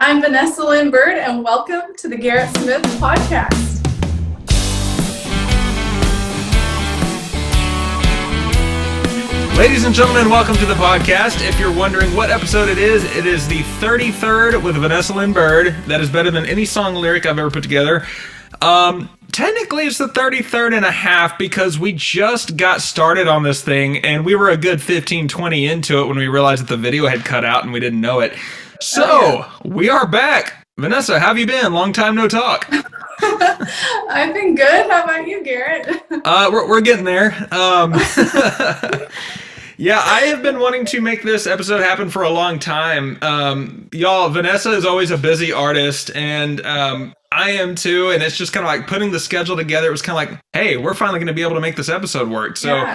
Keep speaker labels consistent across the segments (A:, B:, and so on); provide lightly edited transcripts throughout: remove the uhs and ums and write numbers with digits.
A: I'm Vanessa Lynn Bird, and welcome to the Garrett Smith podcast.
B: Ladies and gentlemen, welcome to the podcast. If you're wondering what episode it is the 33rd with Vanessa Lynn Bird. That is better than any song lyric I've ever put together. Technically, it's the 33rd and a half because we just got started on this thing, and we were a good 15-20 into it when we realized that the video had cut out and we didn't know it. So, we are back. Vanessa, how have you been? Long time no talk.
A: I've been good. How about you, Garrett?
B: We're getting there. Yeah, I have been wanting to make this episode happen for a long time. Y'all, Vanessa is always a busy artist, and I am too, and it's just kind of like putting the schedule together. It was kind of like, hey, we're finally going to be able to make this episode work. So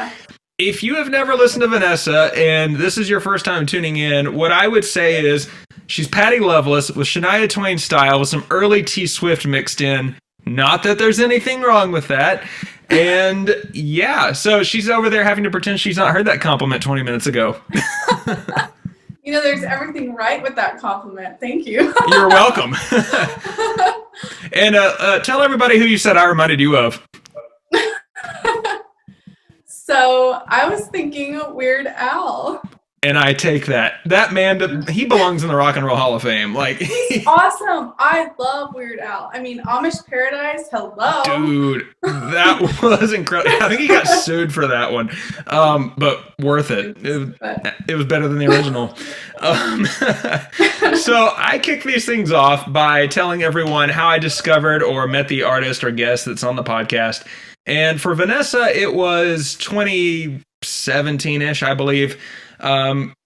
B: if you have never listened to Vanessa, and this is your first time tuning in, what I would say is she's Patti Loveless with Shania Twain style with some early T Swift mixed in. Not that there's anything wrong with that. And yeah, so she's over there having to pretend she's not heard that compliment 20 minutes ago.
A: You know, there's everything right with that compliment. Thank you.
B: You're welcome. And tell everybody who you said I reminded you of.
A: So I was thinking Weird Al.
B: And I take that. That man, he belongs in the Rock and Roll Hall of Fame. Like,
A: he's awesome. I love Weird Al. I mean, Amish Paradise, hello.
B: Dude, that was incredible. I think he got sued for that one. But worth it. It was better than the original. So I kick these things off by telling everyone how I discovered or met the artist or guest that's on the podcast. And for Vanessa, it was 2017-ish, I believe.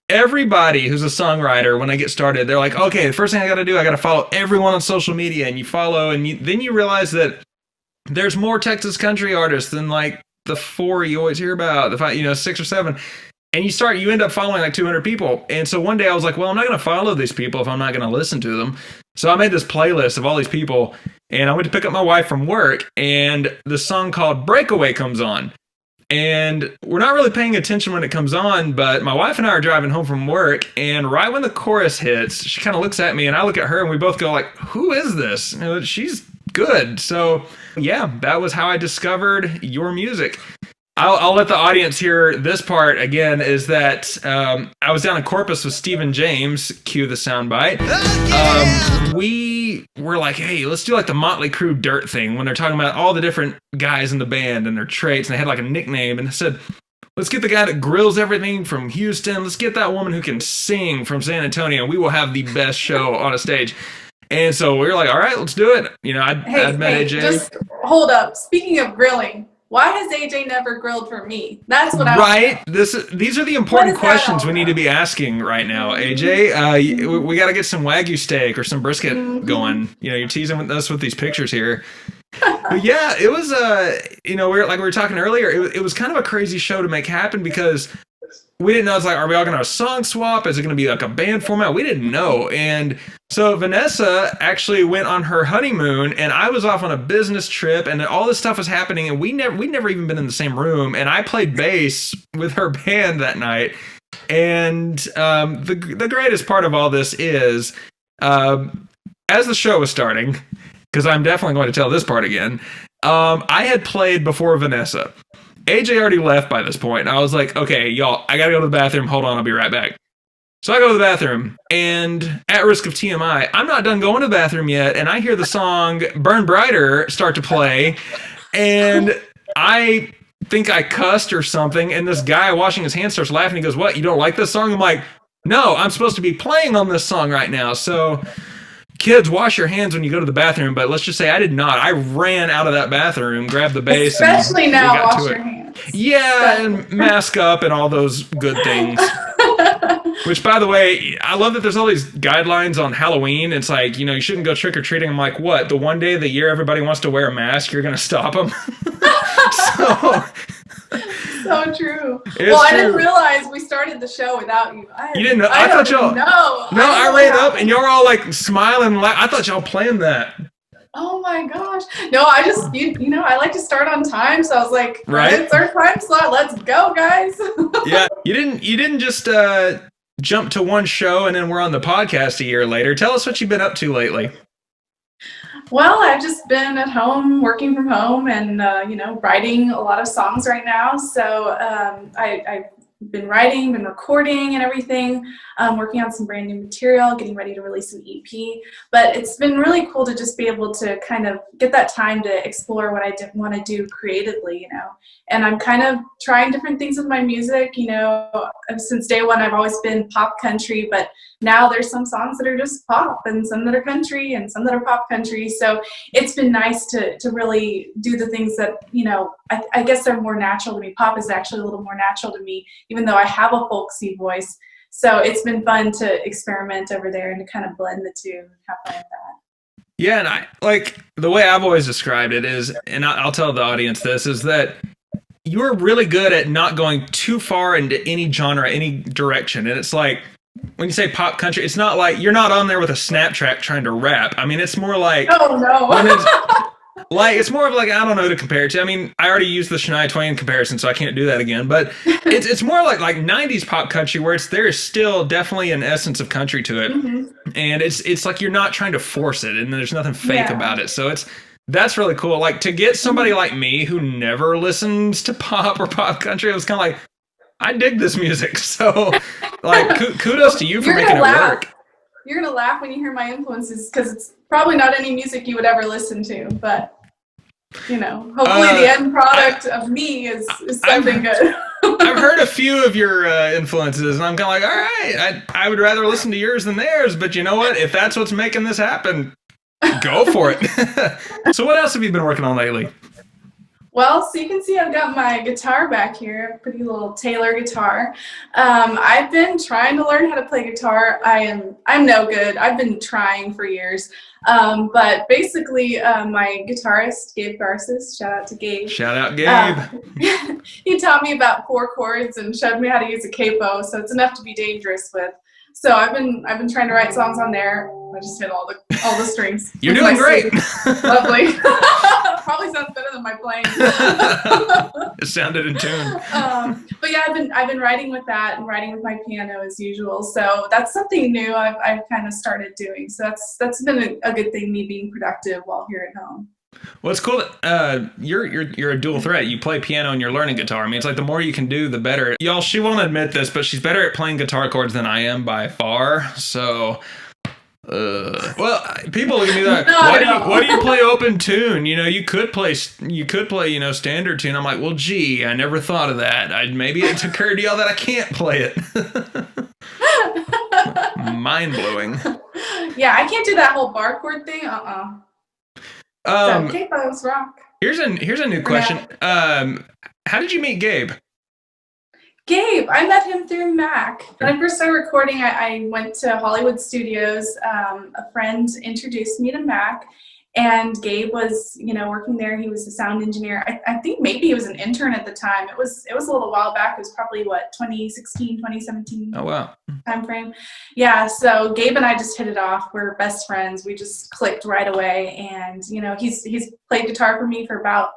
B: Everybody who's a songwriter, when I get started, they're like, okay, the first thing I got to do, I got to follow everyone on social media, and you follow, and then you realize that there's more Texas country artists than like the four you always hear about, the five, 6 or 7, and you end up following like 200 people. And so one day I was like, well, I'm not going to follow these people if I'm not going to listen to them. So I made this playlist of all these people, and I went to pick up my wife from work, and the song called Breakaway comes on. And we're not really paying attention when it comes on, but my wife and I are driving home from work, and right when the chorus hits, she kind of looks at me, and I look at her, and we both go like, who is this? She's good. So yeah, that was how I discovered your music. I'll let the audience hear this part again, is that I was down in Corpus with Stephen James, cue the soundbite. We were like, hey, let's do like the Motley Crue Dirt thing when they're talking about all the different guys in the band and their traits, and they had like a nickname, and they said, let's get the guy that grills everything from Houston, let's get that woman who can sing from San Antonio, we will have the best show on a stage. And so we were like, all right, let's do it. I'd met AJ.
A: Just hold up. Speaking of grilling, why has AJ never grilled for me? That's what I
B: right. These are the important questions we need to be asking right now, AJ. We got to get some Wagyu steak or some brisket going. You're teasing us with these pictures here. But yeah, it was we were talking earlier. It was kind of a crazy show to make happen because we didn't know. It's like, are we all going to have a song swap? Is it going to be like a band format? We didn't know. And so Vanessa actually went on her honeymoon, and I was off on a business trip, and all this stuff was happening, and we'd never even been in the same room. And I played bass with her band that night. And the greatest part of all this is, as the show was starting, because I'm definitely going to tell this part again, I had played before Vanessa. AJ already left by this point, and I was like, okay, y'all, I gotta go to the bathroom. Hold on, I'll be right back. So I go to the bathroom, and at risk of TMI, I'm not done going to the bathroom yet, and I hear the song Burn Brighter start to play, and I think I cussed or something, and this guy washing his hands starts laughing. He goes, what, you don't like this song? I'm like, no, I'm supposed to be playing on this song right now. So kids, wash your hands when you go to the bathroom, but let's just say I did not. I ran out of that bathroom, grabbed the bass.
A: Especially now, wash your hands.
B: Yeah, and mask up and all those good things. Which, by the way, I love that there's all these guidelines on Halloween. It's like, you shouldn't go trick-or-treating. I'm like, what? The one day of the year everybody wants to wear a mask, you're going to stop them?
A: So true. I didn't realize we started the show without you.
B: You didn't know? I thought y'all...
A: No,
B: I ran up and y'all were all like smiling. I thought y'all planned that.
A: Oh my gosh. No, I just, I like to start on time. So I was like,
B: right?
A: It's our time slot. Let's go, guys.
B: Yeah. You didn't just jump to one show and then we're on the podcast a year later. Tell us what you've been up to lately.
A: Well, I've just been at home, working from home, and writing a lot of songs right now. So I've been writing, been recording and everything, working on some brand new material, getting ready to release an EP. But it's been really cool to just be able to kind of get that time to explore what I want to do creatively, And I'm kind of trying different things with my music, Since day one, I've always been pop country, but now there's some songs that are just pop and some that are country and some that are pop country. So it's been nice to really do the things that, I guess they're more natural to me. Pop is actually a little more natural to me, even though I have a folksy voice. So it's been fun to experiment over there and to kind of blend the two and have fun with that.
B: Yeah, and I like the way I've always described it is, and I'll tell the audience this, is that you're really good at not going too far into any genre, any direction. And it's like, when you say pop country, it's not like you're not on there with a snap track trying to rap. I mean, it's more like,
A: oh no.
B: It's more of like, I don't know to compare it to. I mean, I already used the Shania Twain comparison, so I can't do that again. But it's more like 90s pop country, where there is still definitely an essence of country to it, and it's like you're not trying to force it, and there's nothing fake about it. So that's really cool. Like, to get somebody like me who never listens to pop or pop country, it was kind of like, I dig this music. So like, kudos to you for making it work.
A: You're going to laugh when you hear my influences, because it's probably not any music you would ever listen to, but, hopefully the end product of me is something good.
B: I've heard a few of your influences, and I'm kind of like, all right, I would rather listen to yours than theirs, but you know what? If that's what's making this happen, go for it. So what else have you been working on lately?
A: Well, so you can see I've got my guitar back here, a pretty little Taylor guitar. I've been trying to learn how to play guitar. I'm no good. I've been trying for years. But basically, my guitarist, Gabe Garces, shout out to Gabe.
B: Shout out, Gabe.
A: He taught me about 4 chords and showed me how to use a capo, so it's enough to be dangerous with. So I've been trying to write songs on there. I just hit all the strings.
B: You're doing great.
A: Lovely. Probably sounds better than my playing.
B: It sounded in tune.
A: But yeah, I've been writing with that and writing with my piano as usual. So that's something new I've kind of started doing. So that's been a good thing, me being productive while here at home.
B: Well, it's cool that you're a dual threat. You play piano and you're learning guitar. I mean, it's like the more you can do, the better. Y'all, she won't admit this, but she's better at playing guitar chords than I am by far. So, well, people look at me like, why do you play open tune? You could play standard tune. I'm like, well, gee, I never thought of that. Maybe it occurred to y'all that I can't play it. Mind blowing.
A: Yeah, I can't do that whole bar chord thing. Capos rock.
B: Here's a new question. How did you meet Gabe?
A: Gabe, I met him through Mac. When I first started recording, I went to Hollywood Studios. A friend introduced me to Mac, and Gabe was, working there. He was a sound engineer. I think maybe he was an intern at the time. It was a little while back. It was probably 2016, 2017.
B: Oh wow.
A: Time frame. Yeah, so Gabe and I just hit it off. We're best friends. We just clicked right away, and he's played guitar for me for about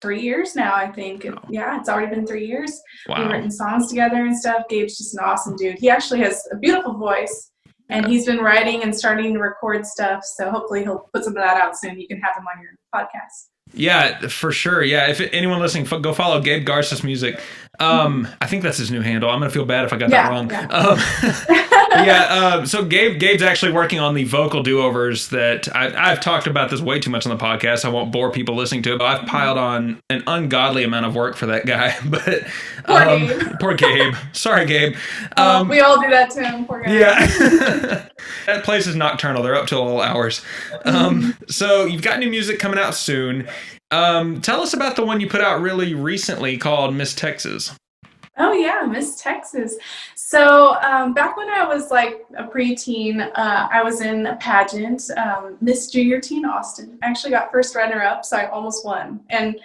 A: 3 years now, I think.
B: Oh.
A: Yeah, it's already been 3 years.
B: Wow.
A: We've written songs together and stuff. Gabe's just an awesome dude. He actually has a beautiful voice, and he's been writing and starting to record stuff, so hopefully he'll put some of that out soon. You can have him on your podcast. Yeah,
B: for sure. Yeah, if anyone listening, go follow Gabe Garces Music. I think that's his new handle. I'm gonna feel bad if I got that wrong. Yeah. So Gabe's actually working on the vocal do-overs that I've talked about this way too much on the podcast. I won't bore people listening to it, but I've piled on an ungodly amount of work for that guy. But poor Gabe. Sorry, Gabe.
A: We all do that to him. Poor guy.
B: Yeah. That place is nocturnal. They're up till all hours. So you've got new music coming out soon. Tell us about the one you put out really recently called Miss Texas.
A: Oh yeah, Miss Texas. So back when I was like a preteen, I was in a pageant, Miss Junior Teen Austin. I actually got first runner-up, so I almost won. And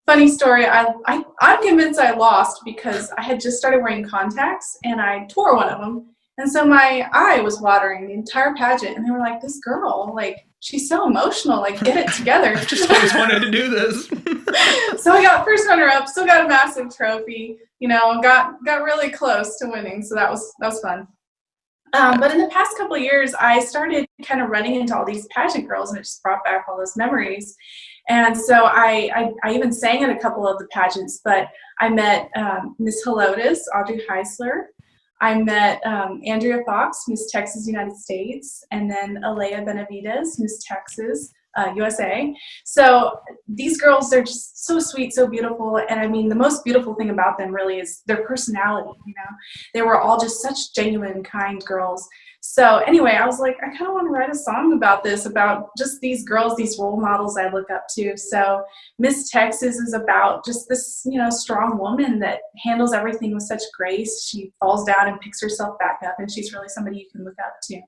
A: funny story, I'm convinced I lost because I had just started wearing contacts and I tore one of them. And so my eye was watering the entire pageant, and they were like, "This girl, like, she's so emotional, like, get it together."
B: I just always wanted to do this.
A: So I got first runner-up, still got a massive trophy, got really close to winning, so that was fun. But in the past couple of years, I started kind of running into all these pageant girls, and it just brought back all those memories. And so I even sang at a couple of the pageants, but I met Miss Helotis, Audrey Heisler. I met Andrea Fox, Miss Texas, United States, and then Alea Benavides, Miss Texas, USA. So these girls, they're just so sweet, so beautiful. And I mean, the most beautiful thing about them really is their personality, you know. They were all just such genuine, kind girls. So anyway, I was like, I kind of want to write a song about this, about just these girls, these role models I look up to. So Miss Texas is about just this, you know, strong woman that handles everything with such grace. She falls down and picks herself back up, and she's really somebody you can look up to.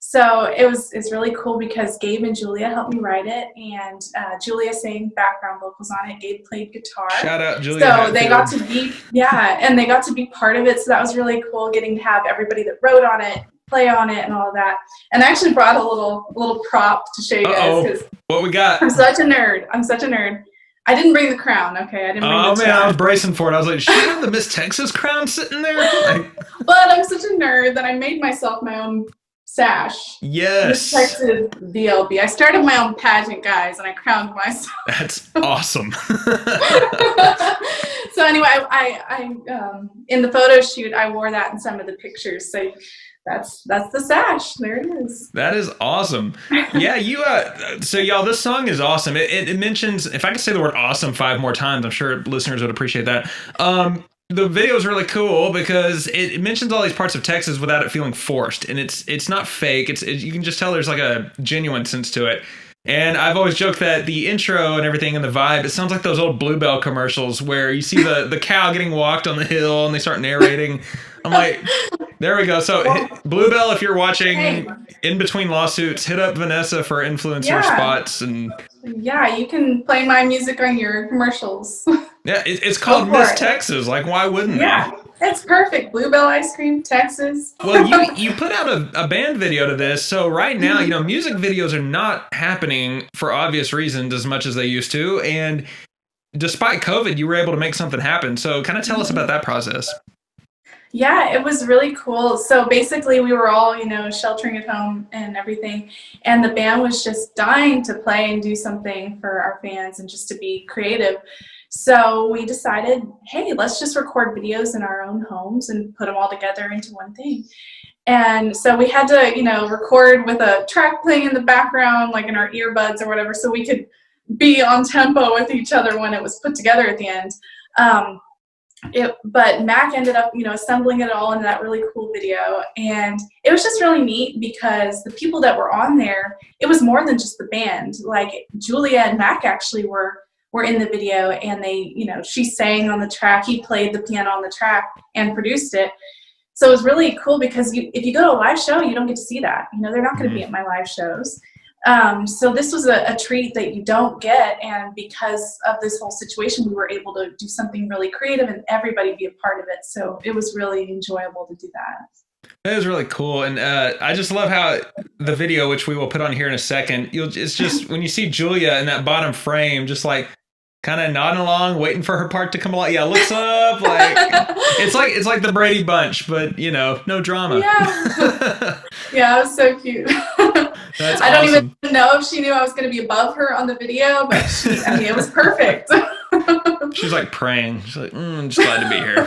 A: So it's really cool because Gabe and Julia helped me write it, and Julia sang background vocals on it. Gabe played guitar.
B: Shout out Julia.
A: So they got to be, and they got to be part of it. So that was really cool, getting to have everybody that wrote on it play on it and all of that. And I actually brought a little prop to show you guys. Because
B: what we got?
A: I'm such a nerd. I didn't bring the crown, okay? I didn't bring the crown.
B: I was bracing for it. I was like, should have the Miss Texas crown sitting there?
A: But I'm such a nerd that I made myself my own sash.
B: Yes.
A: Miss Texas VLB. I started my own pageant, guys, and I crowned myself.
B: That's awesome.
A: So anyway, I in the photo shoot, I wore that in some of the pictures. So that's the sash. There it is. That is
B: awesome. Yeah, you so y'all, this song is awesome. It mentions, if I could say the word awesome 5 more times, I'm sure listeners would appreciate that. The video is really cool because it mentions all these parts of Texas without it feeling forced, and it's not fake. You can just tell there's like a genuine sense to it. And I've always joked that the intro and everything and the vibe, it sounds like those old Bluebell commercials where you see the cow getting walked on the hill and they start narrating. I'm like, there we go. So Bluebell, if you're watching in between lawsuits, hit up Vanessa for influencer spots. And
A: yeah, you can play my music on your commercials.
B: Yeah, it's called Miss Texas. Like, why wouldn't
A: they? It's perfect. Bluebell ice cream, Texas.
B: Well, you put out a band video to this. So right now, you know, music videos are not happening for obvious reasons as much as they used to. And despite COVID, you were able to make something happen. So kind of tell us about that process.
A: Yeah, it was really cool. So basically we were all, you know, sheltering at home and everything. And the band was just dying to play and do something for our fans and just to be creative. So we decided, hey, let's just record videos in our own homes and put them all together into one thing. And so we had to, you know, record with a track playing in the background, like in our earbuds or whatever, so we could be on tempo with each other when it was put together at the end. But Mac ended up, you know, assembling it all into that really cool video. And it was just really neat because the people that were on there, it was more than just the band. Like Julia and Mac actually were in the video, and they, you know, she sang on the track, he played the piano on the track and produced it. So it was really cool because if you go to a live show, you don't get to see that. You know, they're not going to be at my live shows. So this was a treat that you don't get, and because of this whole situation, we were able to do something really creative and everybody be a part of it. So it was really enjoyable to do that.
B: That is really cool, and I just love how the video, which we will put on here in a second, it's just when you see Julia in that bottom frame, just like kind of nodding along, waiting for her part to come along. Yeah, looks up, like it's like the Brady Bunch, but you know, no drama.
A: Yeah, it was so cute.
B: That's
A: I don't
B: awesome.
A: even know if she knew I was going to be above her on the video, but I mean, it was perfect.
B: She's like praying. She's like, I'm just glad to be here.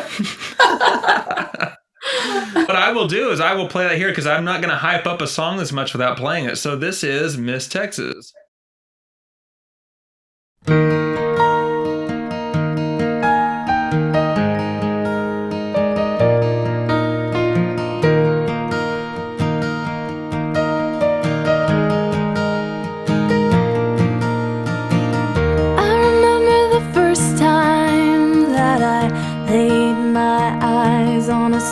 B: What I will do is I will play that here because I'm not going to hype up a song this much without playing it. So this is Miss Texas.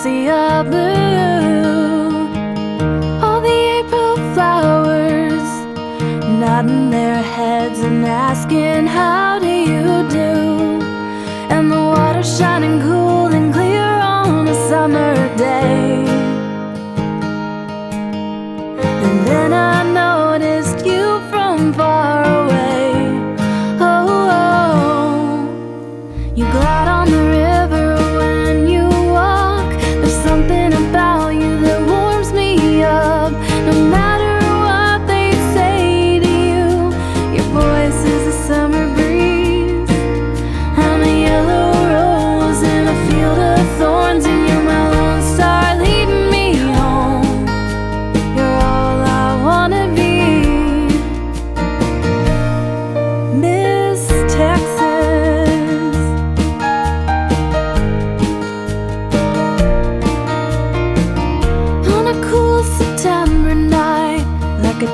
C: Sea of blue, all the April flowers nodding their heads and asking, how do you do? And the water shining cool and clear on a summer day. And then I noticed you from far away. Oh, oh. You glide on the river when you walk. There's something about you that warms me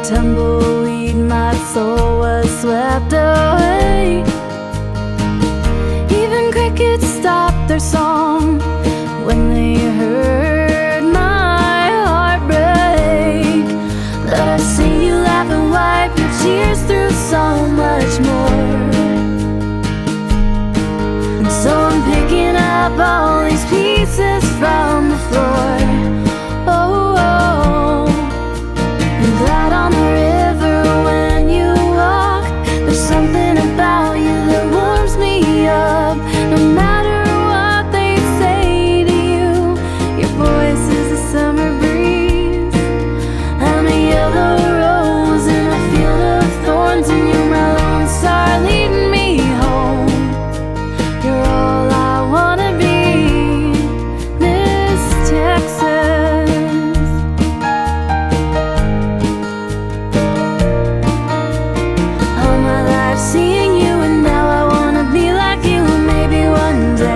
C: tumbleweed, my soul was swept away. Even crickets stopped their song when they heard my heart break. But I've seen you laugh and wipe your tears through so much more. And so I'm picking up all these pieces from the floor. Oh, oh. I'm glad on the river when you walk. There's something about you that warms me up. No matter what they say to you, your voice is a summer breeze. I'm a yellow rose in a field of thorns, and you're my lone star leading me home. You're all I wanna be, Miss Texas. All my life seeing you, and now I wanna be like you. And maybe one day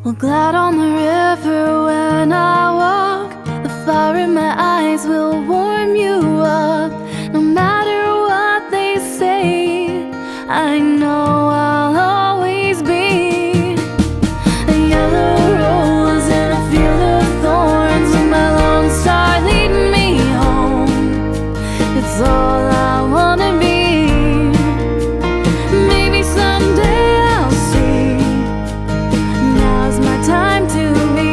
C: well, glad on the river when I walk. The fire in my eyes will warm you up. No matter what they say, I know I'll always be a yellow rose in a field of thorns, and my lone star leading me home. It's all I wanna be. Maybe someday I'll see. Now's my time to be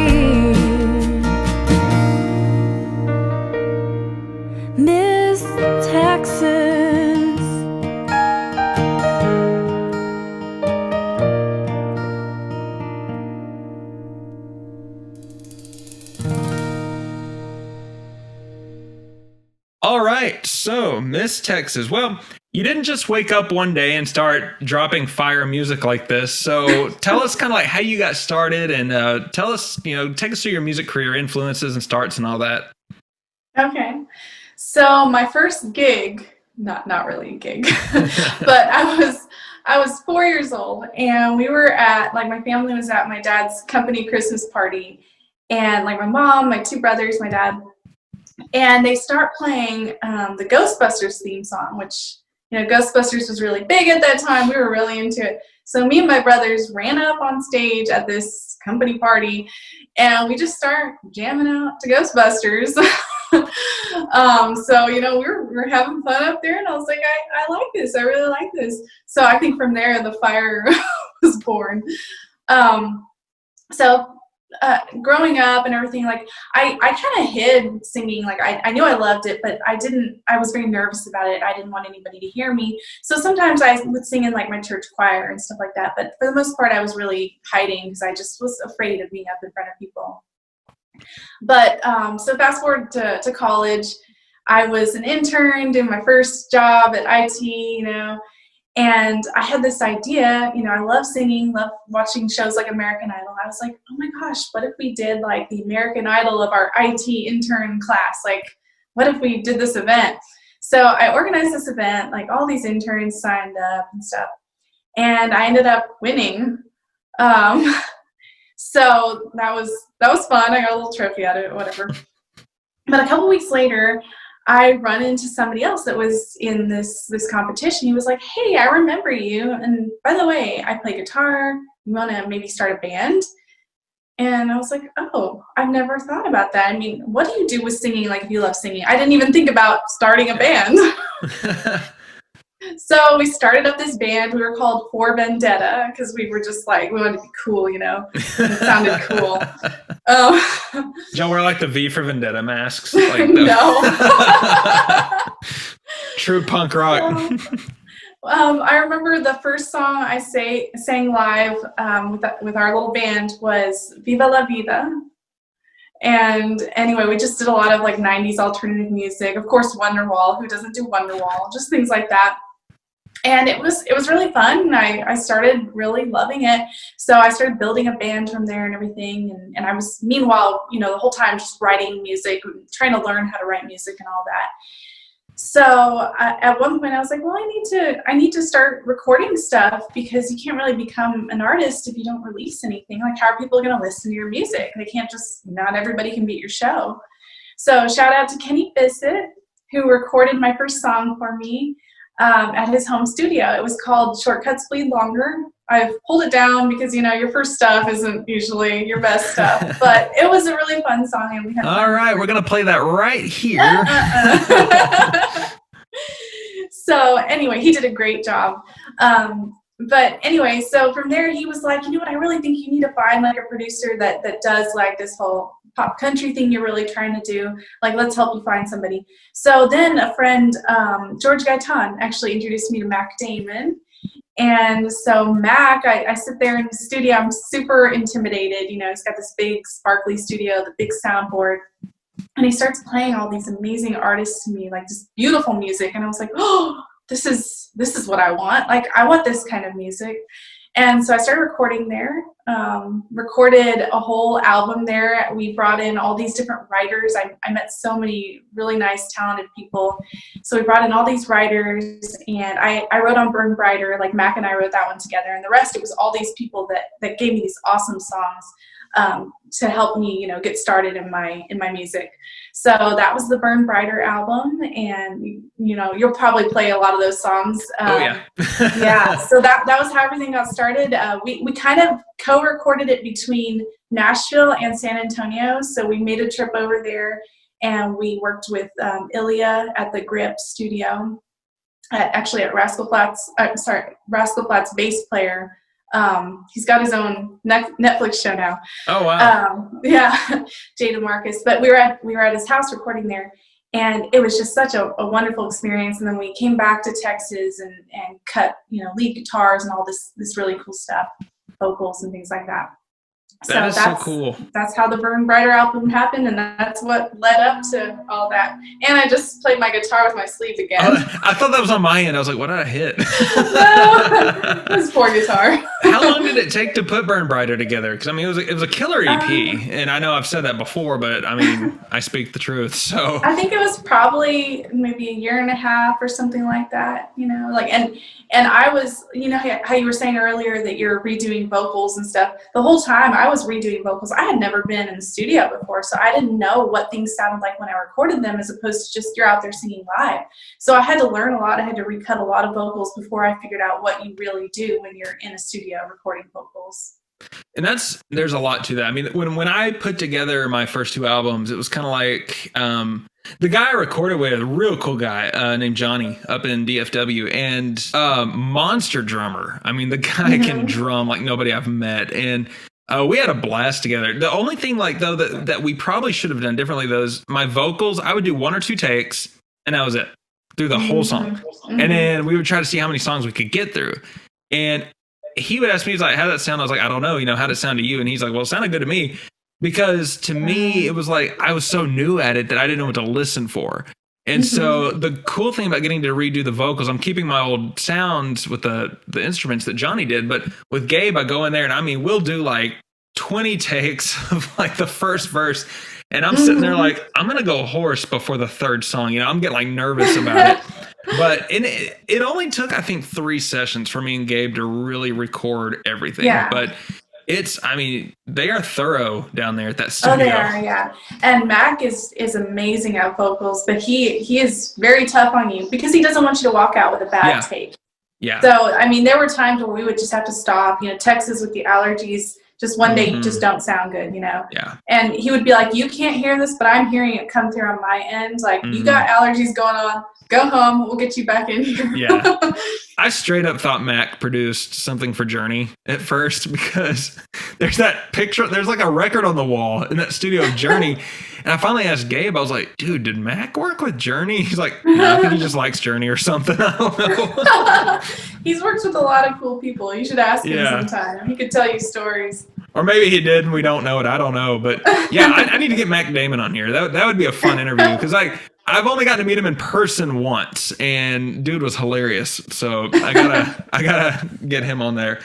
C: Miss Texas.
B: All right, so Miss Texas. Well, you didn't just wake up one day and start dropping fire music like this. So tell us kind of like how you got started, and tell us, take us through your music career, influences and starts and all that.
A: Okay. So my first gig, not really a gig, but I was 4 years old, and we were at, like, my family was at my dad's company Christmas party, and like my mom, my two brothers, my dad, and they start playing the Ghostbusters theme song, which, Ghostbusters was really big at that time. We were really into it. So me and my brothers ran up on stage at this company party, and we just start jamming out to Ghostbusters. So, we're having fun up there, and I was like, I like this. I really like this. So I think from there, the fire was born. Growing up and everything, like, I kind of hid singing. Like, I knew I loved it, but I was very nervous about it. I didn't want anybody to hear me. So sometimes I would sing in, like, my church choir and stuff like that. But for the most part, I was really hiding because I just was afraid of being up in front of people. But so fast forward to college, I was an intern doing my first job at IT, and I had this idea, I love singing, love watching shows like American Idol. I was like, oh my gosh, what if we did like the American Idol of our IT intern class? Like, what if we did this event? So I organized this event, like all these interns signed up and stuff, and I ended up winning. So that was fun. I got a little trophy out of it, whatever. But a couple weeks later, I run into somebody else that was in this competition. He was like, hey, I remember you. And by the way, I play guitar. You want to maybe start a band? And I was like, oh, I've never thought about that. I mean, what do you do with singing, like, if you love singing? I didn't even think about starting a band. So we started up this band. We were called For Vendetta because we were just like, we wanted to be cool, It sounded cool.
B: Did y'all wear like the V for Vendetta masks? Like
A: no.
B: True punk rock.
A: I remember the first song I sang live with our little band was Viva la Vida. And anyway, we just did a lot of like 90s alternative music. Of course, Wonderwall. Who doesn't do Wonderwall? Just things like that. And it was really fun. I started really loving it. So I started building a band from there and everything. And I was, meanwhile, the whole time just writing music, trying to learn how to write music and all that. So at one point I was like, well, I need to start recording stuff, because you can't really become an artist if you don't release anything. Like, how are people going to listen to your music? They can't just, not everybody can be at your show. So shout out to Kenny Bissett, who recorded my first song for me at his home studio. It was called Shortcuts Bleed Longer. I've pulled it down because, your first stuff isn't usually your best stuff, but it was a really fun song. And we had
B: all right, we're going to play that right here.
A: So anyway, he did a great job. But anyway, so from there, he was like, you know what, I really think you need to find like a producer that does like this whole pop country thing you're really trying to do. Like, let's help you find somebody. So then a friend, George Gaitan, actually introduced me to Mac Damon. And so Mac, I sit there in the studio, I'm super intimidated. He's got this big sparkly studio, the big soundboard. And he starts playing all these amazing artists to me, like this beautiful music. And I was like, oh, this is what I want. Like, I want this kind of music. And so I started recording there, recorded a whole album there. We brought in all these different writers. I met so many really nice, talented people. So we brought in all these writers, and I wrote on Burn Brighter, like Mac and I wrote that one together. And the rest, it was all these people that gave me these awesome songs to help me, get started in my music. So that was the Burn Brighter album, and you'll probably play a lot of those songs.
B: Oh yeah.
A: Yeah. So that was how everything got started. We kind of co-recorded it between Nashville and San Antonio. So we made a trip over there, and we worked with Ilya at the Grip studio, actually at Rascal Flatts bass player. He's got his own Netflix show now.
B: Oh wow.
A: Yeah, Jada Marcus. But we were at his house recording there, and it was just such a wonderful experience. And then we came back to Texas and cut lead guitars and all this really cool stuff, vocals and things like that.
B: That's so cool.
A: That's how the Burn Brighter album happened, and that's what led up to all that. And I just played my guitar with my sleeve again.
B: I thought that was on my end. I was like, what did I hit?
A: No, it was poor guitar.
B: How long did it take to put Burn Brighter together? Because it was a killer EP, and I know I've said that before, but I speak the truth. So
A: I think it was probably maybe a year and a half or something like that. And I was, how you were saying earlier that you're redoing vocals and stuff. The whole time I was redoing vocals. I had never been in the studio before, so I didn't know what things sounded like when I recorded them, as opposed to just you're out there singing live. So I had to learn a lot. I had to recut a lot of vocals before I figured out what you really do when you're in a studio recording vocals.
B: And there's a lot to that. I mean, when I put together my first two albums, it was kind of like the guy I recorded with, a real cool guy named Johnny up in DFW, and monster drummer. I mean, the guy can drum like nobody I've met, and we had a blast together. The only thing, though, that we probably should have done differently, though, is my vocals. I would do 1 or 2 takes, and that was it through the whole song, and then we would try to see how many songs we could get through, and he would ask me, he's like, how'd that sound? I was like, I don't know, how'd it sound to you? And he's like, well, it sounded good to me. Because to me, it was like I was so new at it that I didn't know what to listen for. And so the cool thing about getting to redo the vocals, I'm keeping my old sounds with the instruments that Johnny did. But with Gabe, I go in there and we'll do like 20 takes of like the first verse. And I'm sitting there like, I'm going to go hoarse before the third song. I'm getting like nervous about it. But it only took, I think, 3 sessions for me and Gabe to really record everything. Yeah. But they are thorough down there at that studio.
A: Oh, they are, yeah. And Mac is amazing at vocals, but he is very tough on you because he doesn't want you to walk out with a bad take.
B: Yeah.
A: So, there were times where we would just have to stop. Texas with the allergies, just one day you just don't sound good,
B: Yeah.
A: And he would be like, you can't hear this, but I'm hearing it come through on my end. Like, you got allergies going on. Go home. We'll get you back in here.
B: Yeah. I straight up thought Mac produced something for Journey at first because there's that picture. There's like a record on the wall in that studio of Journey. And I finally asked Gabe, I was like, dude, did Mac work with Journey? He's like, no, I think he just likes Journey or something. I don't know.
A: He's worked with a lot of cool people. You should ask him sometime. He could tell you stories.
B: Or maybe he did and we don't know it. I don't know. But yeah, I need to get Mac Damon on here. That would be a fun interview because I've only gotten to meet him in person once, and dude was hilarious. So I gotta get him on there.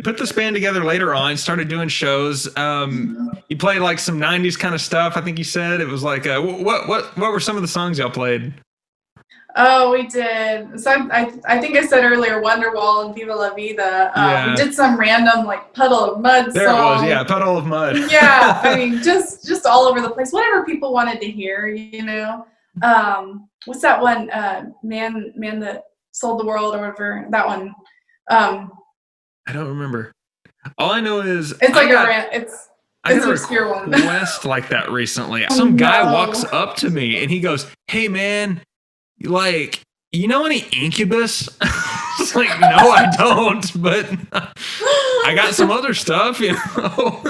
B: Put this band together later on. Started doing shows. You played like some '90s kind of stuff. I think you said it was like what were some of the songs y'all played?
A: Oh, we did. So I think I said earlier Wonderwall and Viva La Vida.
B: Yeah.
A: We did some random like Puddle of Mud
B: There
A: song.
B: it was, yeah, Puddle of Mud.
A: Yeah, I mean, just all over the place. Whatever people wanted to hear, you know. What's that one? Man that sold the world or whatever. That one.
B: I don't remember. All I know is
A: It's like
B: it's
A: an obscure one.
B: Request like that recently. Some guy walks up to me and he goes, "Hey man, like, you know any Incubus?" It's like, no, I don't, but I got some other stuff, you know.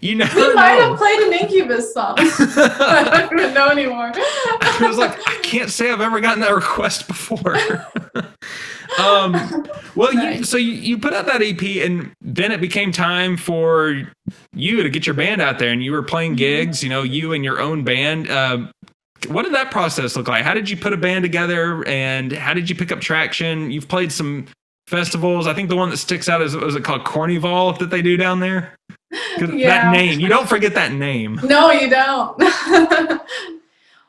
B: You never know.
A: He might have played an Incubus song. I don't even know anymore.
B: I was like, I can't say I've ever gotten that request before. Well,
A: Nice.
B: you put out that EP, and then it became time for you to get your band out there, and you were playing gigs, you know, you and your own band. What did that process look like? How did you put a band together, and how did you pick up traction? You've played some festivals. I think the one that sticks out is, was it called Cornyval that they do down there? That name, you don't forget that name.
A: No, you don't.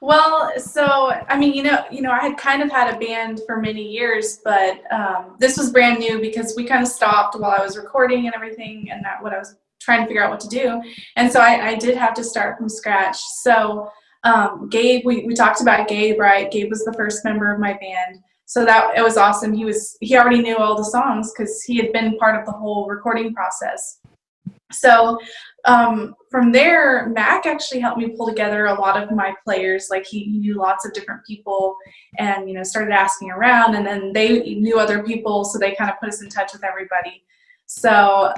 A: Well, so I mean, you know, I had kind of had a band for many years, but this was brand new because we kind of stopped while I was recording and everything, and that what I was trying to figure out what to do, and so I did have to start from scratch. So Gabe, we talked about Gabe, right? Gabe was the first member of my band, so that it was awesome. He already knew all the songs because he had been part of the whole recording process. So from there, Mac actually helped me pull together a lot of my players. Like he knew lots of different people, and you know, started asking around, and then they knew other people, so they kind of put us in touch with everybody. So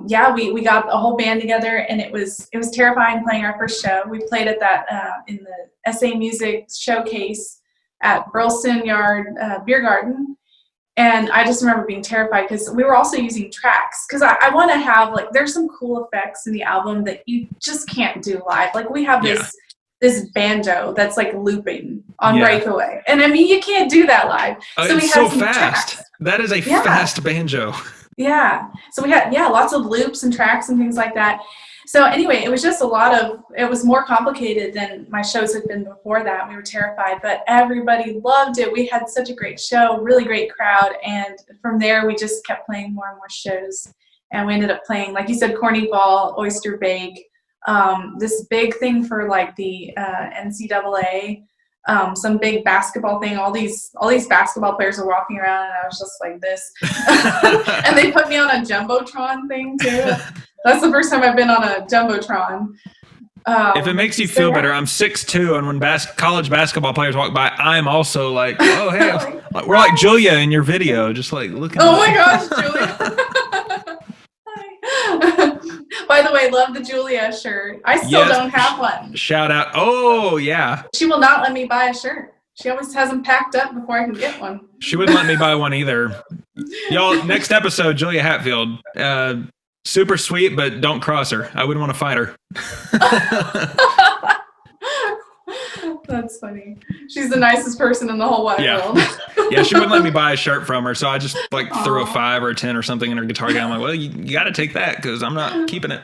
A: yeah, we got a whole band together, and it was terrifying playing our first show. We played at that in the SA Music Showcase at Burleson Yard Beer Garden. And I just remember being terrified because we were also using tracks because I want to have, like, there's some cool effects in the album that you just can't do live. Like we have this banjo that's like looping on Breakaway. And I mean, you can't do that live. So
B: it's
A: we
B: so
A: had some
B: fast.
A: tracks.
B: That is a fast banjo.
A: Yeah. So we had, lots of loops and tracks and things like that. So anyway, it was just it was more complicated than my shows had been before that. We were terrified, but everybody loved it. We had such a great show, really great crowd. And from there, we just kept playing more and more shows. And we ended up playing, like you said, Cornyval, Oyster Bake, this big thing for like the NCAA, some big basketball thing. All these basketball players were walking around, and I was just like this. And they put me on a Jumbotron thing too. That's the first time I've been on a Jumbotron.
B: If it makes you feel better, I'm 6'2", and when college basketball players walk by, I'm also like, oh, hey, we're like Julia in your video, just like looking.
A: Oh my gosh, Julia. By the way, love the Julia shirt. I still don't have one.
B: Shout out. Oh, yeah.
A: She will not let me buy a shirt. She always has them packed up before I can get one.
B: She wouldn't let me buy one either. Y'all, next episode, Julia Hatfield. Super sweet, but don't cross her. I wouldn't want to fight her.
A: That's funny. She's the nicest person in the whole wide world.
B: Yeah, she wouldn't let me buy a shirt from her, so I just like threw a 5 or a 10 or something in her guitar gown. I'm like, well, you got to take that because I'm not keeping it.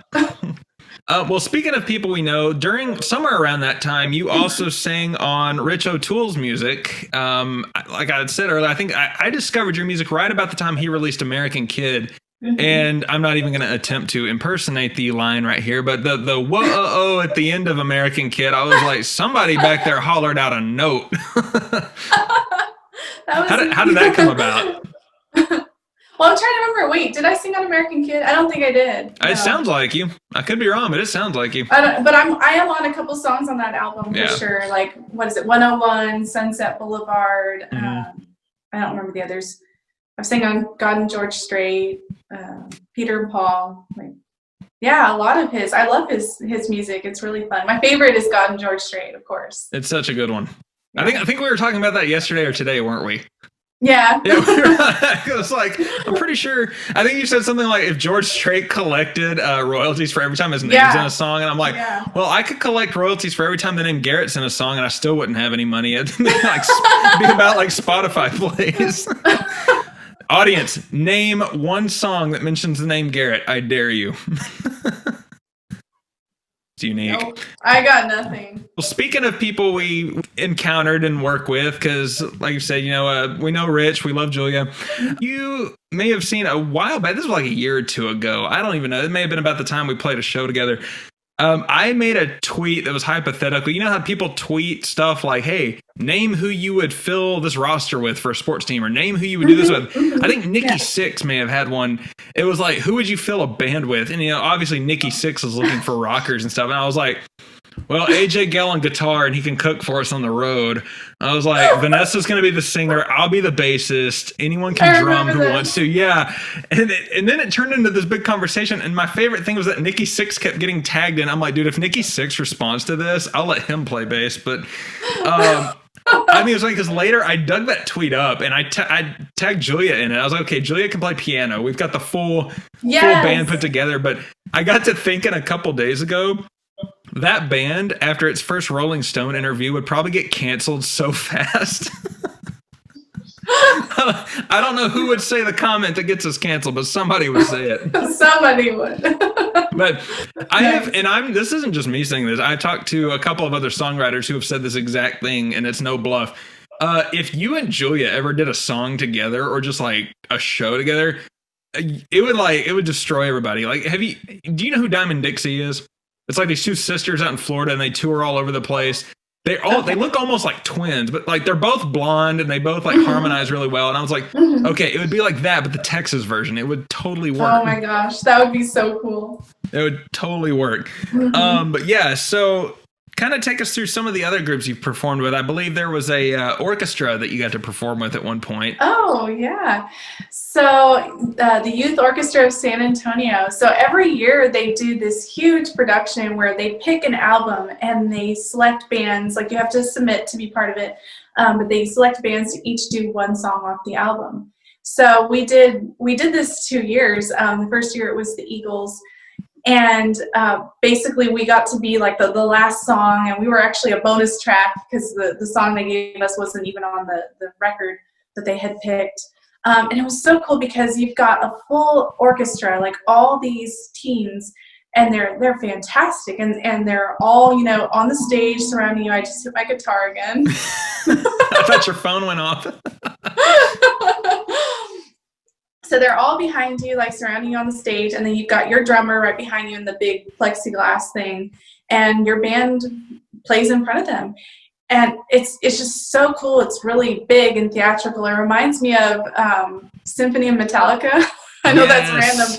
B: Well, speaking of people we know, during somewhere around that time, you also sang on Rich O'Toole's music. Like I had said earlier, I think I discovered your music right about the time he released American Kid. Mm-hmm. And I'm not even going to attempt to impersonate the line right here, but the whoa at the end of American Kid, I was like, somebody back there hollered out a note. How did that come about?
A: Well, I'm trying to remember. Wait, did I sing on American Kid? I don't think I did.
B: It sounds like you. I could be wrong, but it sounds like you.
A: But I am on a couple songs on that album for sure. Like, what is it? 101, Sunset Boulevard.
B: Mm-hmm.
A: I don't remember the others. I've sang on God and George Strait, Peter and Paul. Like, yeah, a lot of his. I love his music. It's really fun. My favorite is God and George Strait, of course.
B: It's such a good one. Yeah. I think we were talking about that yesterday or today, weren't we?
A: Yeah.
B: It was like, I'm pretty sure, I think you said something like if George Strait collected royalties for every time his name's in a song, and I'm like, well, I could collect royalties for every time the name Garrett's in a song, and I still wouldn't have any money. It'd be be about like Spotify plays. Audience, name one song that mentions the name Garrett. I dare you. It's unique.
A: Nope, I got nothing.
B: Well, speaking of people we encountered and work with, because like you said, we know Rich, we love Julia. You may have seen a while back, this was like a year or two ago. I don't even know. It may have been about the time we played a show together. I made a tweet that was hypothetical. You know how people tweet stuff like, hey, name who you would fill this roster with for a sports team, or name who you would do this with. I think Nikki Sixx may have had one. It was like, who would you fill a band with? And, obviously Nikki Sixx is looking for rockers and stuff. And I was like, well, AJ Gell on guitar, and he can cook for us on the road. I was like, Vanessa's going to be the singer. I'll be the bassist. Anyone can drum who wants to. Yeah. And then it turned into this big conversation. And my favorite thing was that Nikki Sixx kept getting tagged in. I'm like, dude, if Nikki Sixx responds to this, I'll let him play bass. But I mean, it was like, because later I dug that tweet up and I tagged Julia in it. I was like, okay, Julia can play piano. We've got the full band put together. But I got to thinking a couple days ago, that band, after its first Rolling Stone interview, would probably get canceled so fast. I don't know who would say the comment that gets us canceled, but somebody would say it.
A: Somebody would.
B: But this isn't just me saying this. I've talked to a couple of other songwriters who have said this exact thing, and it's no bluff. If you and Julia ever did a song together or just like a show together, it would destroy everybody. Like, do you know who Diamond Dixie is? It's like these two sisters out in Florida, and they tour all over the place. They look almost like twins, but like they're both blonde and they both like harmonize really well. And I was like, okay, it would be like that, but the Texas version, it would totally work.
A: Oh my gosh, that would be so cool.
B: It would totally work. But yeah, so kind of take us through some of the other groups you've performed with. I believe there was a orchestra that you got to perform with at one point.
A: Oh, yeah. So the Youth Orchestra of San Antonio. So every year they do this huge production where they pick an album and they select bands. Like, you have to submit to be part of it. But they select bands to each do one song off the album. So we did this 2 years. The first year it was the Eagles. And basically we got to be like the last song, and we were actually a bonus track because the song they gave us wasn't even on the record that they had picked. And it was so cool because you've got a full orchestra, like all these teens, and they're fantastic, and they're all, on the stage surrounding you. I just hit my guitar again.
B: I thought your phone went off.
A: So they're all behind you, like surrounding you on the stage, and then you've got your drummer right behind you in the big plexiglass thing, and your band plays in front of them. And it's just so cool. It's really big and theatrical. It reminds me of Symphony of Metallica. I know that's random,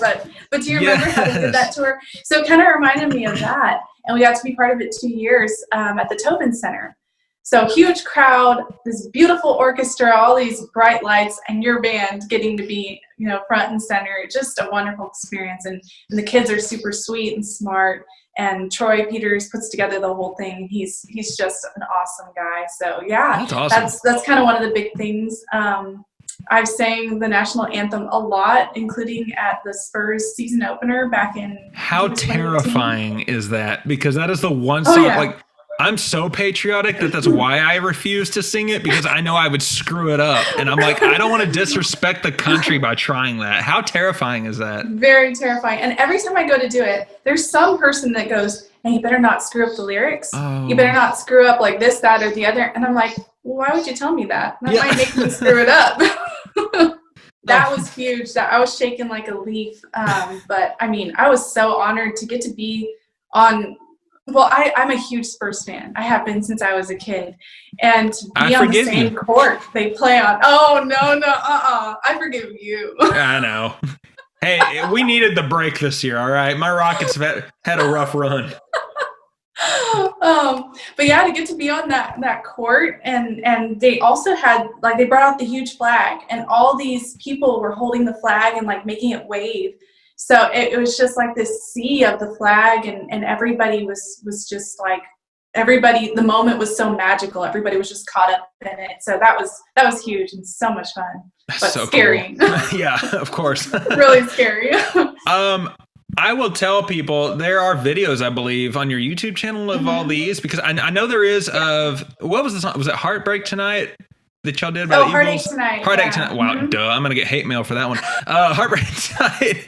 A: but do you remember how they did that tour? So it kind of reminded me of that, and we got to be part of it 2 years at the Tobin Center. So huge crowd, this beautiful orchestra, all these bright lights, and your band getting to be, front and center. Just a wonderful experience. And the kids are super sweet and smart. And Troy Peters puts together the whole thing. He's just an awesome guy. So yeah,
B: that's awesome.
A: That's kind of one of the big things. I've sang the national anthem a lot, including at the Spurs season opener back in.
B: How terrifying is that? Because that is the one song, like, I'm so patriotic that's why I refuse to sing it, because I know I would screw it up. And I'm like, I don't want to disrespect the country by trying that. How terrifying is that? Very
A: terrifying. And every time I go to do it, there's some person that goes, hey, you better not screw up the lyrics.
B: Oh.
A: You better not screw up like this, that, or the other. And I'm like, well, why would you tell me that? That might make me screw it up. That was huge. I was shaking like a leaf. But I mean, I was so honored to get to be on. Well, I'm a huge Spurs fan. I have been since I was a kid. And to be on the same court they play on. Oh, no, I forgive you.
B: I know. Hey, we needed the break this year, all right? My Rockets have had a rough run.
A: But yeah, to get to be on that court, and they also had, like, they brought out the huge flag, and all these people were holding the flag and, like, making it wave. So it was just like this sea of the flag, and everybody was just like, the moment was so magical. Everybody was just caught up in it. So that was huge and so much fun, but
B: so
A: scary.
B: Cool. Yeah, of course.
A: Really scary.
B: I will tell people there are videos, I believe, on your YouTube channel of all these, because I know there is of, what was the song? Was it Heartbreak Tonight? That y'all did about the
A: Heartache
B: Eagles?
A: Tonight.
B: Heartache Tonight. Wow, duh. I'm going to get hate mail for that one. Heartbreak Tonight.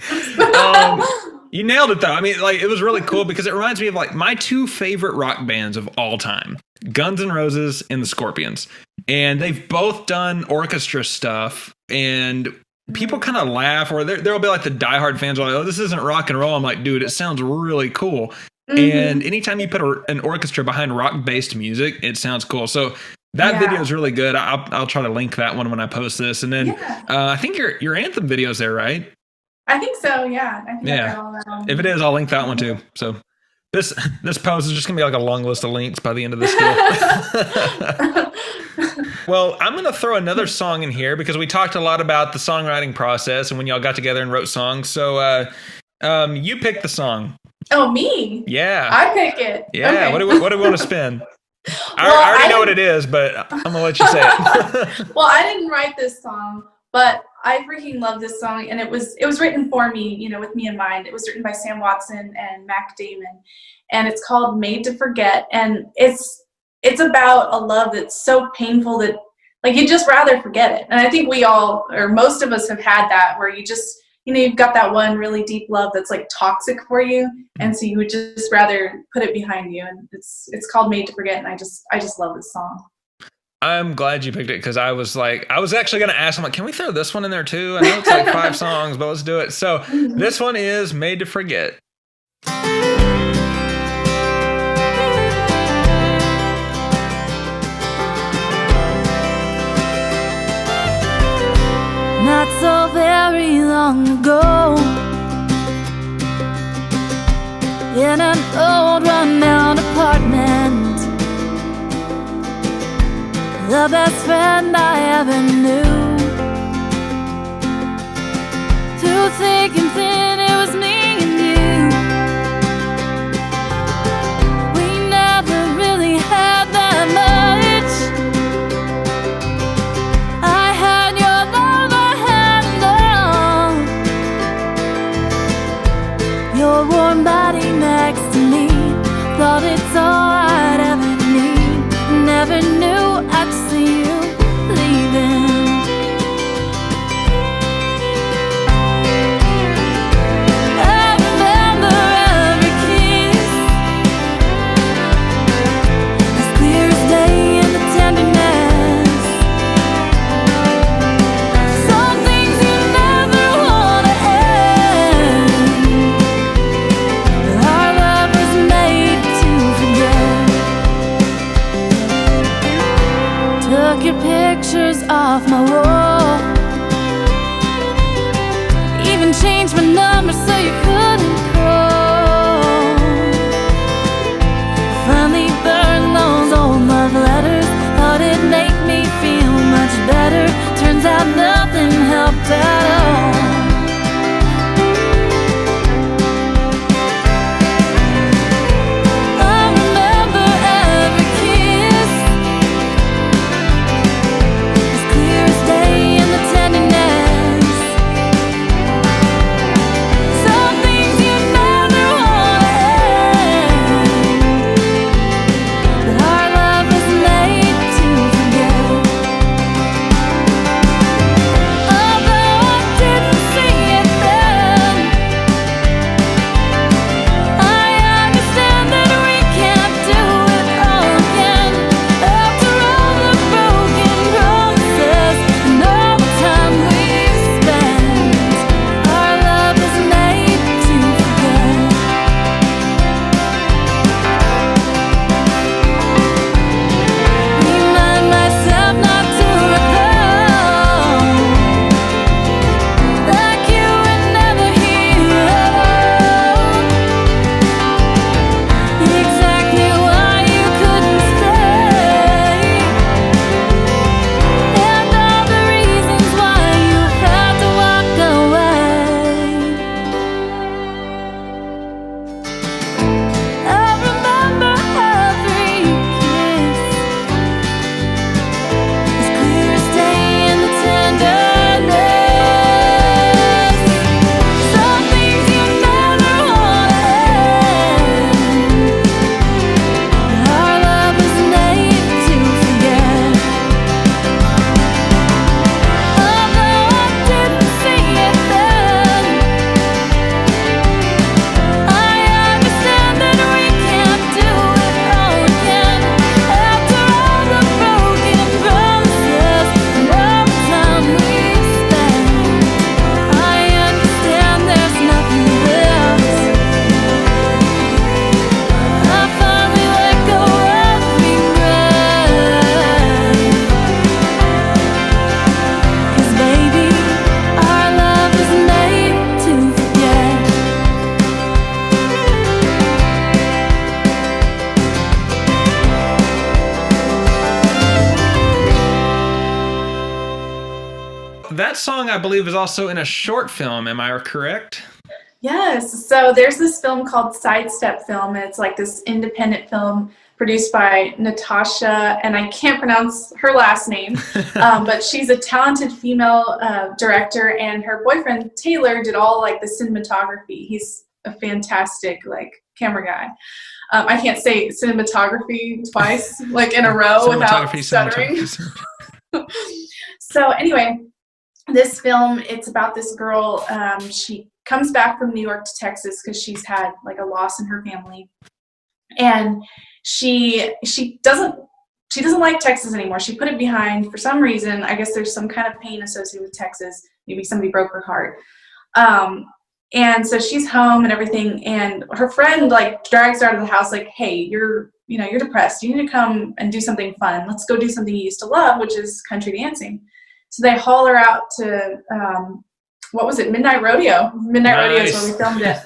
B: You nailed it though. I mean, like, it was really cool because it reminds me of like my two favorite rock bands of all time, Guns N' Roses and the Scorpions. And they've both done orchestra stuff, and people kind of laugh, or there'll be like the diehard fans are like, oh, this isn't rock and roll. I'm like, dude, it sounds really cool. And anytime you put an orchestra behind rock-based music, it sounds cool. So that video is really good. I'll try to link that one when I post this. And then I think your anthem video's there, right?
A: I think so, yeah. I think I got all that on.
B: If it is, I'll link that one too. So this post is just gonna be like a long list of links by the end of this deal. Well, I'm gonna throw another song in here because we talked a lot about the songwriting process and when y'all got together and wrote songs. So you pick the song.
A: Oh, me?
B: Yeah.
A: I pick it.
B: Yeah.
A: Okay.
B: What do we want to spin? I already know what it is, but I'm gonna let you say it.
A: Well, I didn't write this song, but I freaking love this song, and it was written for me, you know, with me in mind. It was written by Sam Watson and Mac Damon, and it's called "Made to Forget," and it's about a love that's so painful that like you'd just rather forget it. And I think we all, or most of us, have had that where you just, you know, you've got that one really deep love that's like toxic for you, and so you would just rather put it behind you. And it's called "Made to Forget," and I just love this song.
B: I'm glad you picked it because I was actually going to ask, I'm like, can we throw this one in there too? I know it's like 5 songs, but let's do it. So this one is "Made to Forget."
C: Not so very long ago, in an old run-down apartment, the best friend I ever knew, through thick and thin, it was me and you. We never really had that much. I had your love, I had love. Your warm body next to me, thought it's all I'd ever need. Never knew I'd see you leaving. I remember every kiss, as clear as day in the tenderness. Some things you never wanna end, but our love was made to forget. Took your pictures off my wall, even changed my number so you couldn't call. Finally burned those old love letters, thought it'd make me feel much better. Turns out nothing helped at all. I remember every kiss, as clear as day in the tenderness. Some
B: that song, I believe, is also in a short film. Am I correct?
A: Yes. So there's this film called Sidestep Film, and it's like this independent film produced by Natasha, and I can't pronounce her last name, but she's a talented female director, and her boyfriend Taylor did all like the cinematography. He's a fantastic like camera guy. I can't say cinematography twice like in a row without stuttering. So anyway, this film, it's about this girl. She comes back from New York to Texas because she's had like a loss in her family, and she doesn't like Texas anymore. She put it behind for some reason. I guess there's some kind of pain associated with Texas. Maybe somebody broke her heart. And so she's home and everything, and her friend like drags her out of the house like, hey, you're depressed. You need to come and do something fun. Let's go do something you used to love, which is country dancing. So they haul her out to, what was it? Midnight Rodeo. Midnight Rodeo is where we filmed it.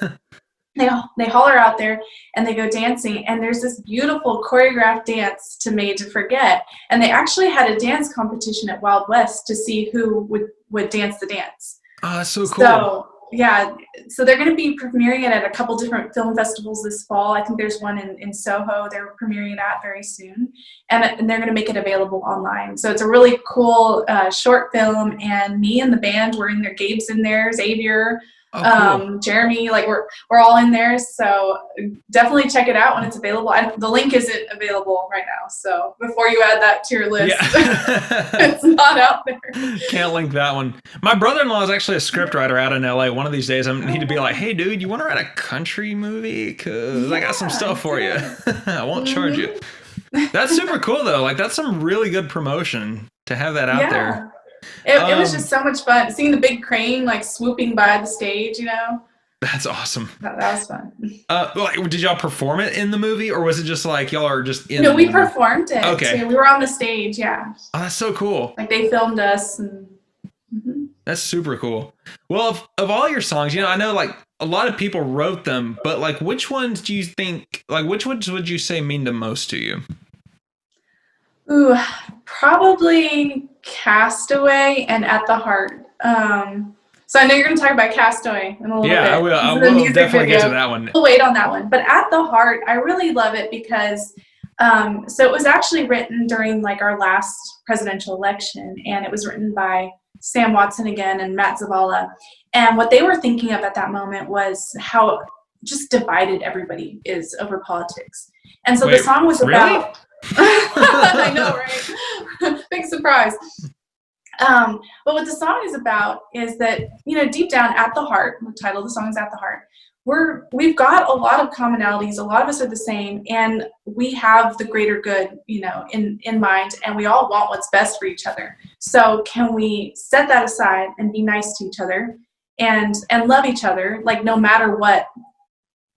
A: They haul her out there and they go dancing, and there's this beautiful choreographed dance to Made to Forget. And they actually had a dance competition at Wild West to see who would dance the dance.
B: Oh, that's so cool.
A: So, yeah, so they're going to be premiering it at a couple different film festivals this fall. I think there's one in Soho they're premiering it at very soon, and they're going to make it available online. So it's a really cool short film, and me and the band were in there. Gabe's in there, Xavier, cool. Jeremy, like we're all in there. So definitely check it out when it's available. The link isn't available right now, so before you add that to your list, it's not out there.
B: Can't link that one. My brother-in-law is actually a scriptwriter out in LA. One of these days I need to be like, hey dude, you want to write a country movie? Because I got some stuff for you. I won't charge you. That's super cool though. Like that's some really good promotion to have that out there.
A: It was just so much fun seeing the big crane like swooping by the stage, you know.
B: That's awesome.
A: That was fun.
B: Did y'all perform it in the movie, or was it just like y'all are just in?
A: No, we performed it.
B: Okay,
A: too. We were on the stage. Yeah.
B: Oh, that's so cool.
A: Like they filmed us. And,
B: That's super cool. Well, of all your songs, you know, I know like a lot of people wrote them, but like which ones do you think? Like which ones would you say mean the most to you?
A: Ooh, probably Castaway and At the Heart. So I know you're going to talk about Castaway in a little bit.
B: Yeah, I will. I will definitely get to that one.
A: We'll wait on that one. But At the Heart, I really love it because so it was actually written during like our last presidential election, and it was written by Sam Watson again and Matt Zavala. And what they were thinking of at that moment was how just divided everybody is over politics. And so the song was about... I know, right? Big surprise. But what the song is about is that, you know, deep down at the heart, the title of the song is At the Heart, we've got a lot of commonalities. A lot of us are the same, and we have the greater good, you know, in mind, and we all want what's best for each other. So can we set that aside and be nice to each other and love each other, like no matter what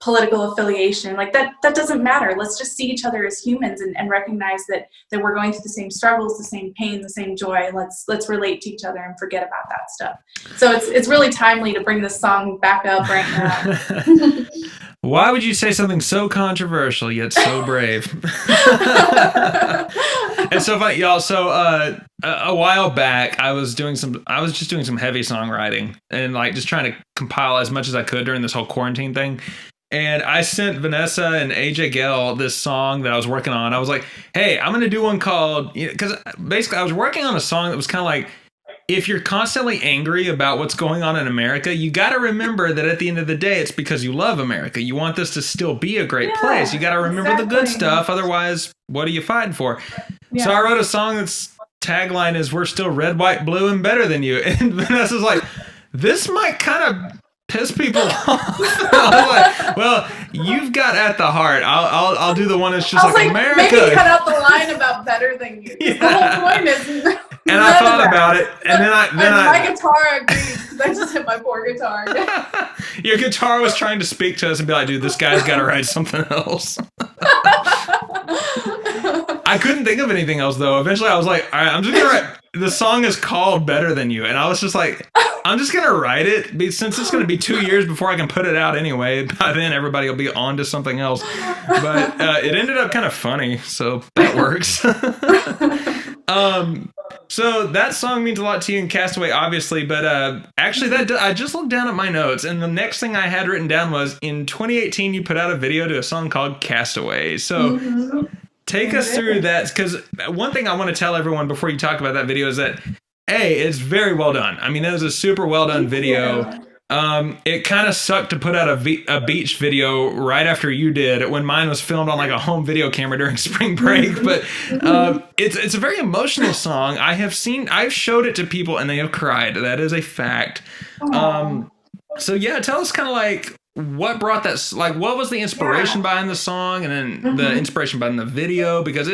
A: political affiliation, like that doesn't matter. Let's just see each other as humans and recognize that we're going through the same struggles, the same pain, the same joy. Let's relate to each other and forget about that stuff. So it's really timely to bring this song back up right now.
B: Why would you say something so controversial yet so brave? And so funny, y'all. So a while back, I was just doing some heavy songwriting and like just trying to compile as much as I could during this whole quarantine thing. And I sent Vanessa and AJ Gell this song that I was working on. I was like, hey, I'm going to do one called, because basically I was working on a song that was kind of like, if you're constantly angry about what's going on in America, you got to remember that at the end of the day, it's because you love America. You want this to still be a great place. You got to remember the good stuff. Otherwise, what are you fighting for? Yeah. So I wrote a song that's tagline is, we're still red, white, blue, and better than you. And Vanessa's like, this might kind of piss people off. I was like, well, you've got At the Heart. I'll do the one that's just like America.
A: Maybe cut out the line about better than you. Yeah. The whole point is.
B: And I thought about it, and then
A: my guitar agreed. I just hit my poor guitar.
B: Your guitar was trying to speak to us and be like, dude, this guy's got to write something else. I couldn't think of anything else though. Eventually, I was like, all right, I'm just gonna write. The song is called Better Than You. And I was just like, I'm just going to write it since it's going to be 2 years before I can put it out anyway. By then, everybody will be on to something else. But it ended up kind of funny. So that works. So that song means a lot to you in Castaway, obviously, but actually, I just looked down at my notes, and the next thing I had written down was in 2018 you put out a video to a song called Castaway. So take us through that, because one thing I want to tell everyone before you talk about that video is that it's very well done. I mean, that was a super well done video. It kind of sucked to put out a beach video right after you did, when mine was filmed on like a home video camera during spring break. But it's a very emotional song. I've showed it to people and they have cried. That is a fact. So yeah, tell us kind of like what brought that, like what was the inspiration behind the song, and then the inspiration behind the video, because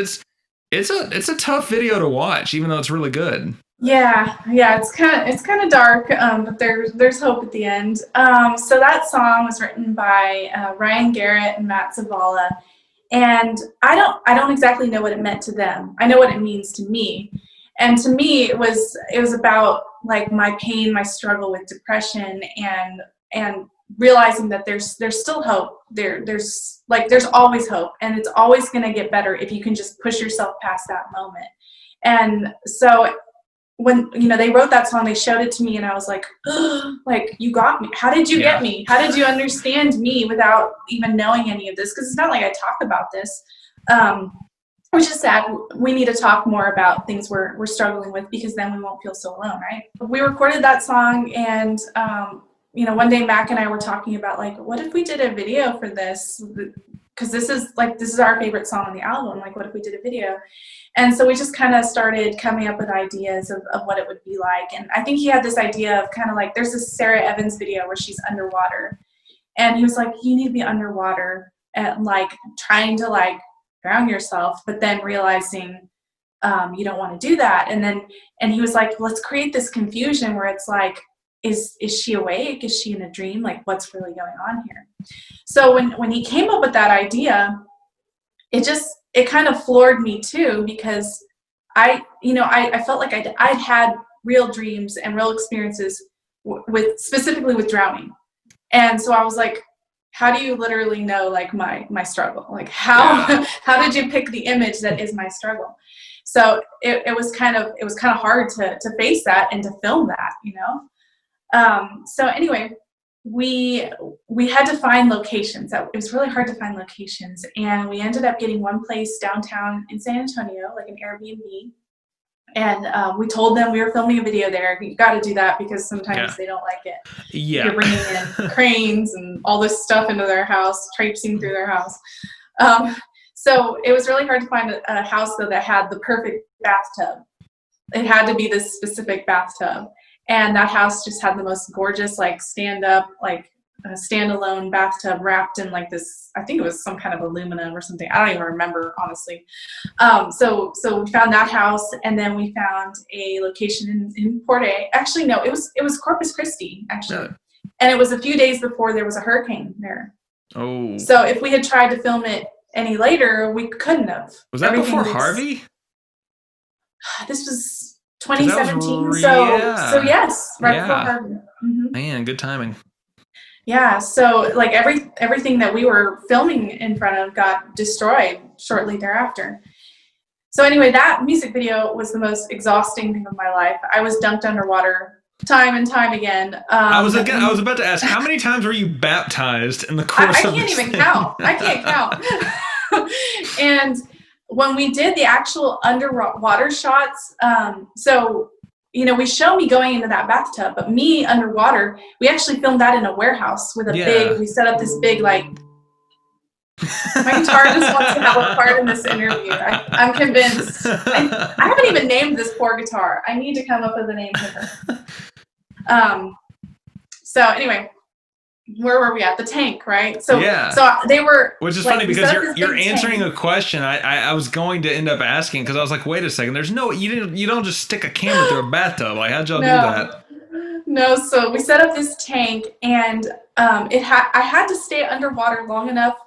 B: it's a tough video to watch, even though it's really good.
A: Yeah, it's kind of dark, but there's hope at the end. So that song was written by Ryan Garrett and Matt Zavala, and I don't exactly know what it meant to them. I know what it means to me, and to me it was about like my pain, my struggle with depression, and realizing that there's still hope. There's always hope, and it's always going to get better if you can just push yourself past that moment. And so when they wrote that song, they showed it to me, and I was like, oh, like, you got me. How did you get me? How did you understand me without even knowing any of this? Because it's not like I talk about this, which is sad. We need to talk more about things we're struggling with, because then we won't feel so alone, right? We recorded that song, and one day Mac and I were talking about, like, what if we did a video for this? Because this is our favorite song on the album. Like, what if we did a video? And so we just kind of started coming up with ideas of what it would be like. And I think he had this idea of kind of like, there's this Sarah Evans video where she's underwater. And he was like, you need to be underwater and like trying to like drown yourself, but then realizing you don't want to do that. And he was like, let's create this confusion where it's like, is she awake? Is she in a dream? Like, what's really going on here? So when he came up with that idea, it kind of floored me too, because I felt like I'd had real dreams and real experiences specifically with drowning. And so I was like, how do you literally know like my struggle? Like how did you pick the image that is my struggle? So it was kind of hard to face that and to film that, So anyway, we had to find locations. It was really hard to find locations, and we ended up getting one place downtown in San Antonio, like an Airbnb. And we told them we were filming a video there. You got to do that, because sometimes they don't like it.
B: Yeah,
A: you're bringing in cranes and all this stuff into their house, traipsing through their house. So it was really hard to find a house though that had the perfect bathtub. It had to be this specific bathtub. And that house just had the most gorgeous, like, stand-up, like, standalone bathtub wrapped in, like, this, I think it was some kind of aluminum or something. I don't even remember, honestly. So we found that house, and then we found a location in Port A. Actually, no, it was Corpus Christi, actually. Really? And it was a few days before there was a hurricane there. Oh. So if we had tried to film it any later, we couldn't have.
B: Was that before Harvey?
A: This was 2017. So yes, right before Harvey. Mm-hmm.
B: Man, good timing.
A: Yeah, so like everything that we were filming in front of got destroyed shortly thereafter. So anyway, that music video was the most exhausting thing of my life. I was dunked underwater time and time again.
B: I was about to ask, how many times were you baptized in the course of this?
A: I can't even count. I can't count. And when we did the actual underwater shots, we show me going into that bathtub, but me underwater, we actually filmed that in a warehouse with we set up this big, like, my guitar just wants to have a part in this interview. I'm convinced. I haven't even named this poor guitar. I need to come up with a name for her. So anyway, where were we at? The tank, right? So they were,
B: which is funny because you're answering a question I was going to end up asking, because I was like, wait a second, there's no, you don't just stick a camera through a bathtub. Like, how'd y'all do that?
A: No, so we set up this tank, and I had to stay underwater long enough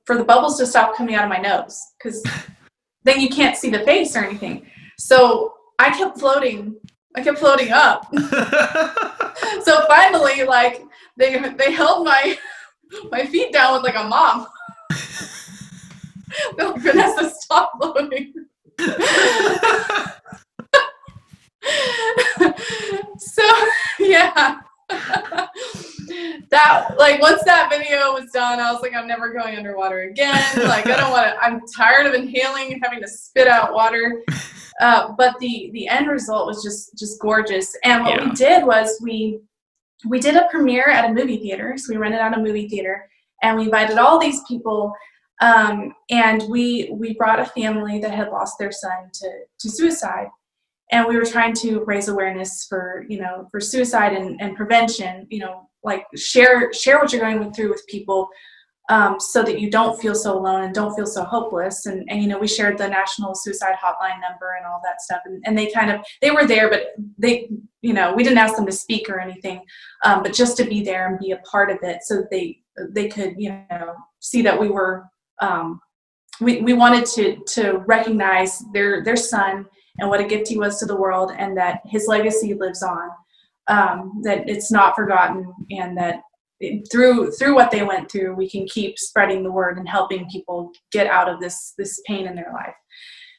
A: for the bubbles to stop coming out of my nose, because then you can't see the face or anything. So I kept floating up. So finally, like, they held my feet down with like a mop. They're like, Vanessa, stop floating. like once that video was done, I was like, I'm never going underwater again. Like I don't want to. I'm tired of inhaling and having to spit out water. But the end result was just gorgeous. And what we did was we did a premiere at a movie theater. So we rented out a movie theater, and we invited all these people. And we brought a family that had lost their son to suicide. And we were trying to raise awareness for suicide and prevention, like share what you're going through with people, so that you don't feel so alone and don't feel so hopeless. And we shared the National Suicide Hotline number and all that stuff. And they were there, but we didn't ask them to speak or anything, but just to be there and be a part of it so that they could, see that we were, we wanted to recognize their son and what a gift he was to the world, and that his legacy lives on, that it's not forgotten, and that through what they went through, we can keep spreading the word and helping people get out of this pain in their life.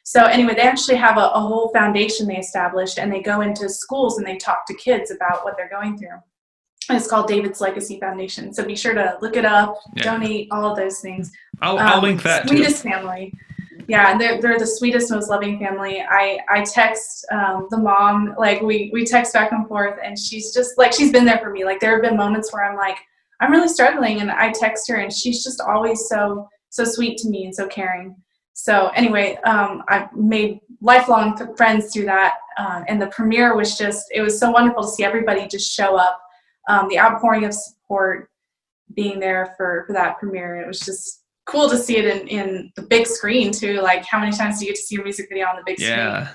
A: So anyway, they actually have a whole foundation they established, and they go into schools and they talk to kids about what they're going through. And it's called David's Legacy Foundation. So be sure to look it up, donate, all of those things.
B: I'll link that too.
A: Sweetest family. Yeah, and they're the sweetest, most loving family. I text the mom, like we text back and forth, and she's just like, she's been there for me. Like there have been moments where I'm like, I'm really struggling, and I text her, and she's just always so sweet to me and so caring. So anyway, I've made lifelong friends through that, and the premiere was it was so wonderful to see everybody just show up, the outpouring of support, being there for that premiere. It was just cool to see it in the big screen too. Like how many times do you get to see your music video on the big screen?
B: Yeah.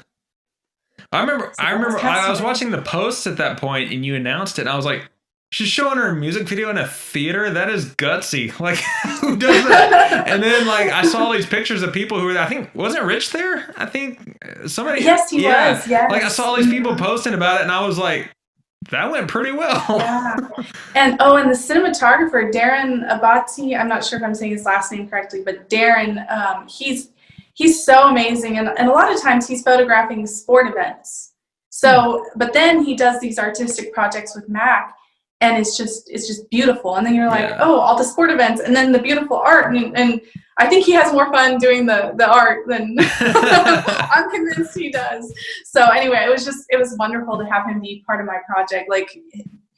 B: I remember I was watching the posts at that point, and you announced it, and I was like, she's showing her music video in a theater? That is gutsy. Like, who does that? And then, like, I saw all these pictures of people who were, I think, wasn't Rich there? I think somebody.
A: Yes, he was. Yes.
B: Like, I saw all these people posting about it, and I was like, that went pretty well.
A: Yeah. And the cinematographer, Darren Abati, I'm not sure if I'm saying his last name correctly, but Darren, he's so amazing. And a lot of times he's photographing sport events. So, but then he does these artistic projects with Mac, and it's just beautiful. And then you're like, all the sport events, and then the beautiful art. And I think he has more fun doing the art than I'm convinced he does. So anyway, it was wonderful to have him be part of my project. Like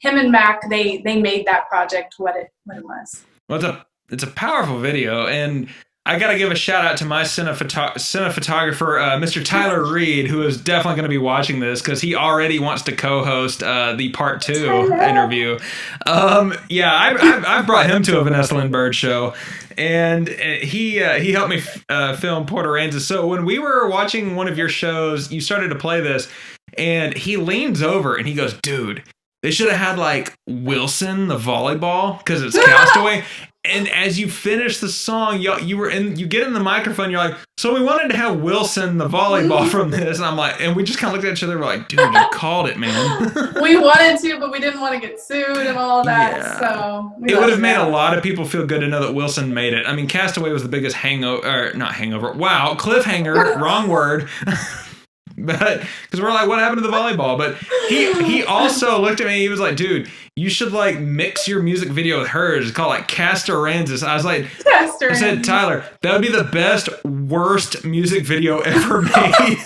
A: him and Mac, they made that project what it was.
B: Well, it's a powerful video, and I got to give a shout out to my cinephotographer, Mr. Tyler Reed, who is definitely going to be watching this because he already wants to co-host the part 2 interview. I've brought him to a Vanessa Lynn Bird show, and he helped me film Port Aransas. So when we were watching one of your shows, you started to play this, and he leans over and he goes, "Dude, they should have had like Wilson the volleyball because it's Castaway." And as you finish the song, you get in the microphone, you're like, "So we wanted to have Wilson the volleyball from this," and I'm like, and we just kind of looked at each other, we're like, "Dude, you called it, man."
A: We wanted to, but we didn't want to get sued and all that. Yeah. So
B: it would have made a lot of people feel good to know that Wilson made it. I mean, Castaway was the biggest cliffhanger, wrong word. But because we're like, what happened to the volleyball? But he also looked at me. He was like, "Dude, you should like mix your music video with hers. It's called like Castor Aransas." I was like, I said, "Tyler, that would be the best, worst music video ever made."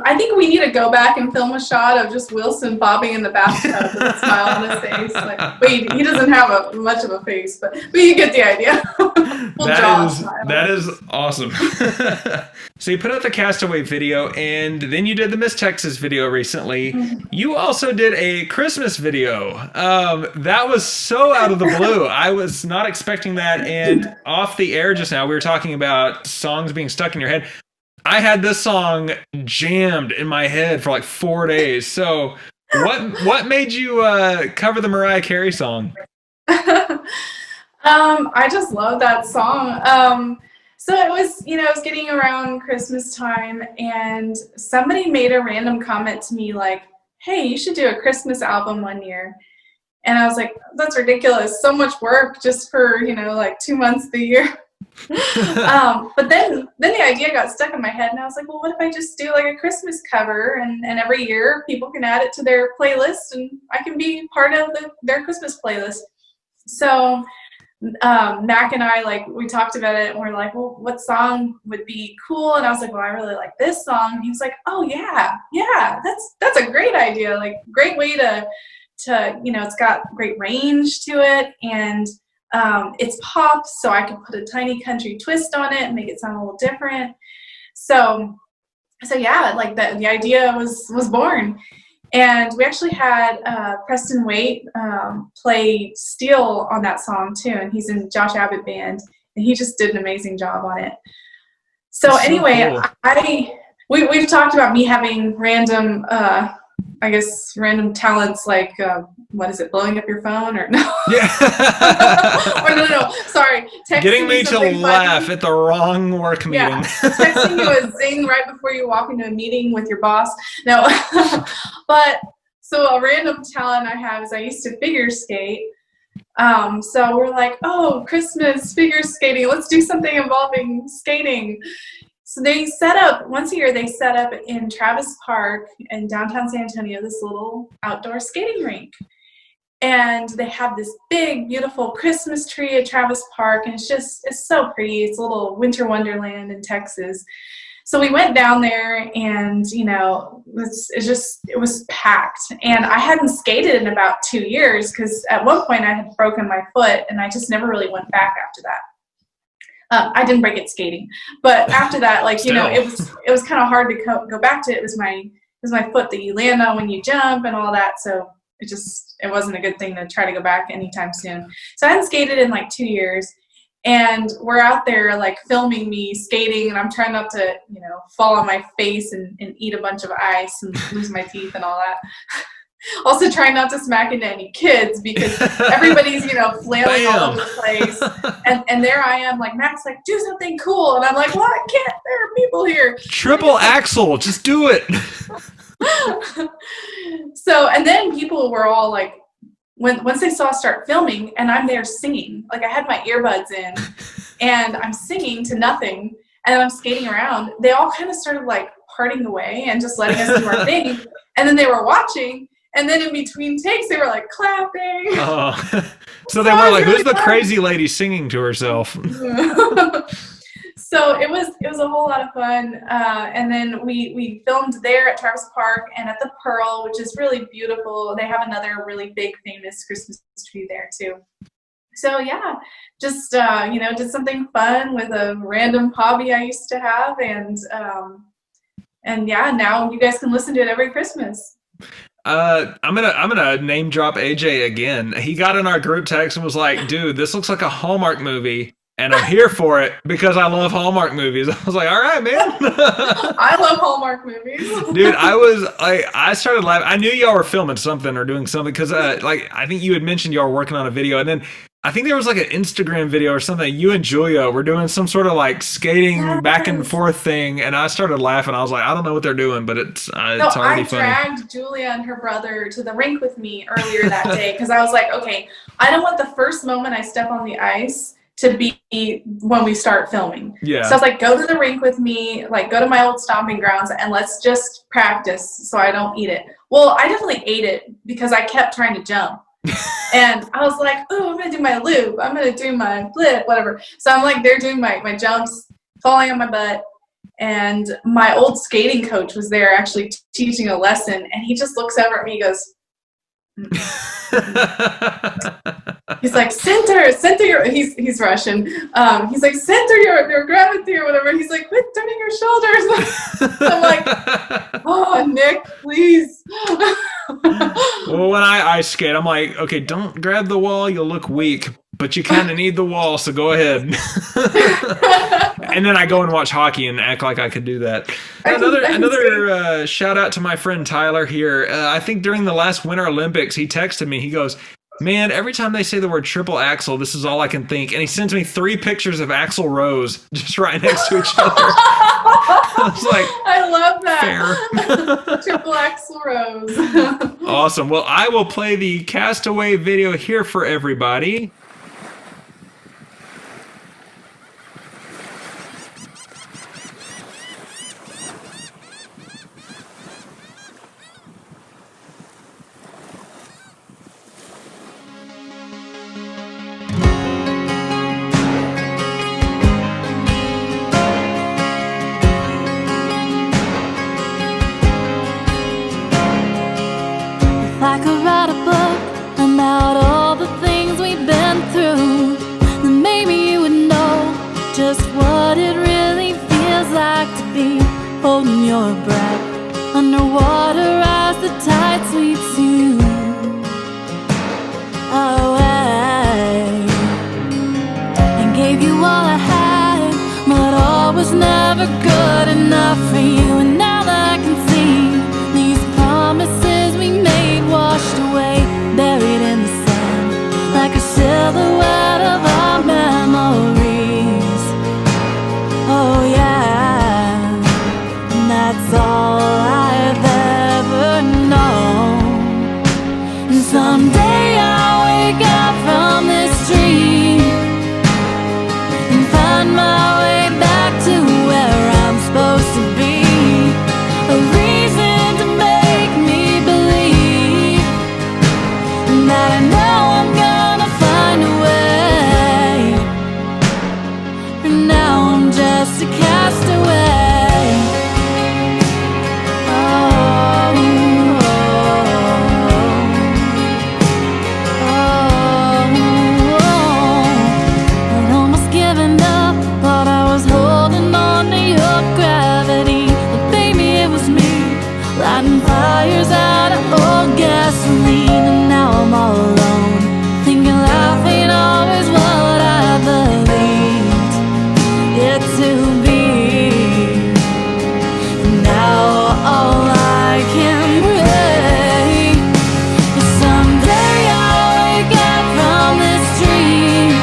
A: I think we need to go back and film a shot of just Wilson bobbing in the bathtub with a smile on his face. Like, wait, he doesn't have much of a face, but you get the idea.
B: That is awesome. So you put out the Castaway video, and then you did the Miss Texas video recently. Mm-hmm. You also did a Christmas video. That was so out of the blue. I was not expecting that. And off the air just now, we were talking about songs being stuck in your head. I had this song jammed in my head for like 4 days. So what made you cover the Mariah Carey song?
A: I just love that song. So it was getting around Christmas time, and somebody made a random comment to me like, "Hey, you should do a Christmas album one year." And I was like, "That's ridiculous. So much work just for, like 2 months of the year." But then the idea got stuck in my head, and I was like, well, what if I just do like a Christmas cover, and every year people can add it to their playlist, and I can be part of their Christmas playlist. So Mac and I, like, we talked about it, and we're like, well, what song would be cool? And I was like, well, I really like this song. And he was like, oh yeah, that's a great idea. Like, great way to it's got great range to it, and it's pop, so I could put a tiny country twist on it and make it sound a little different. So yeah, like the idea was born. And we actually had Preston Waite play steel on that song too, and he's in Josh Abbott band, and he just did an amazing job on it. So anyway, cool. We've talked about me having random random talents, like what is it, blowing up your phone, or no?
B: Yeah.
A: Or no, sorry.
B: Getting me to laugh at the wrong work meeting.
A: Yeah. Texting you a zing right before you walk into a meeting with your boss. No. But so a random talent I have is I used to figure skate. So we're like, oh, Christmas figure skating. Let's do something involving skating. So they set up, once a year, they set up in Travis Park in downtown San Antonio, this little outdoor skating rink. And they have this big, beautiful Christmas tree at Travis Park, and it's so pretty. It's a little winter wonderland in Texas. So we went down there, and, it was packed. And I hadn't skated in about 2 years, because at one point I had broken my foot, and I just never really went back after that. I didn't break it skating, but after that, it was kind of hard to go back to. It was my foot that you land on when you jump and all that. So it wasn't a good thing to try to go back anytime soon. So I hadn't skated in like 2 years, and we're out there like filming me skating, and I'm trying not to, fall on my face and eat a bunch of ice and lose my teeth and all that. Also trying not to smack into any kids, because everybody's, flailing all over the place. And there I am, like, Max, like, do something cool. And I'm like, well, I can't. There are people here.
B: Triple axel. Just do it.
A: So, and then people were all like, once they saw us start filming, and I'm there singing, like I had my earbuds in, and I'm singing to nothing, and I'm skating around, they all kind of started like parting away and just letting us do our thing. And then they were watching. And then in between takes, they were like clapping.
B: Oh, so they were like, "Who's the crazy lady singing to herself?"
A: So it was a whole lot of fun. And then we filmed there at Travis Park and at the Pearl, which is really beautiful. They have another really big, famous Christmas tree there too. So yeah, just did something fun with a random hobby I used to have, and yeah, now you guys can listen to it every Christmas.
B: I'm gonna name drop AJ again. He got in our group text and was like, dude, this looks like a Hallmark movie, and I'm here for it because I love Hallmark movies. I was like, all right, man.
A: I love Hallmark movies.
B: Dude, I started laughing. I knew y'all were filming something or doing something, because I think you had mentioned y'all were working on a video, and then I think there was like an Instagram video or something. You and Julia were doing some sort of like skating back and forth thing, and I started laughing. I was like, I don't know what they're doing, but it's already funny. I dragged
A: Julia and her brother to the rink with me earlier that day, because I was like, okay, I don't want the first moment I step on the ice to be when we start filming.
B: Yeah.
A: So I was like, go to the rink with me, like go to my old stomping grounds, and let's just practice so I don't eat it. Well, I definitely ate it because I kept trying to jump. And I was like, oh, I'm going to do my loop. I'm going to do my flip, whatever. So I'm like, they're doing my jumps, falling on my butt. And my old skating coach was there actually teaching a lesson. And he just looks over at me and goes, he's like, center your, he's Russian. He's like, center your gravity or whatever. He's like, quit turning your shoulders. I'm like, oh, Nick, please.
B: Well, when I ice skate, I'm like, okay, don't grab the wall. You'll look weak, but you kind of need the wall. So go ahead. And then I go and watch hockey and act like I could do that. Another shout out to my friend Tyler here. I think during the last Winter Olympics, he texted me. He goes, man, every time they say the word triple axel, this is all I can think. And he sends me 3 pictures of Axl Rose just right next to each other. I was like,
A: I love that. Fair. Triple Axl Rose.
B: Awesome. Well, I will play the Castaway video here for everybody.
C: in your breath, underwater as the tide sweeps you away. And gave you all I had, but all was never good enough for you. And now that I can see these promises we made washed away, buried in the sand, like a silhouette of our memories. Oh yeah, and that's all I've ever known. And someday I'll wake up from this dream and find my way back to where I'm supposed to be. A reason to make me believe that I know I'm gonna find a way. For now I'm just a castaway. Oh, I'd almost given up, thought I was holding on to your gravity, but baby it was me, lighting fires out of old gasoline. And now I'm all alone, thinking life ain't always what I believed it to be. And now all I can pray is someday I'll wake up from this dream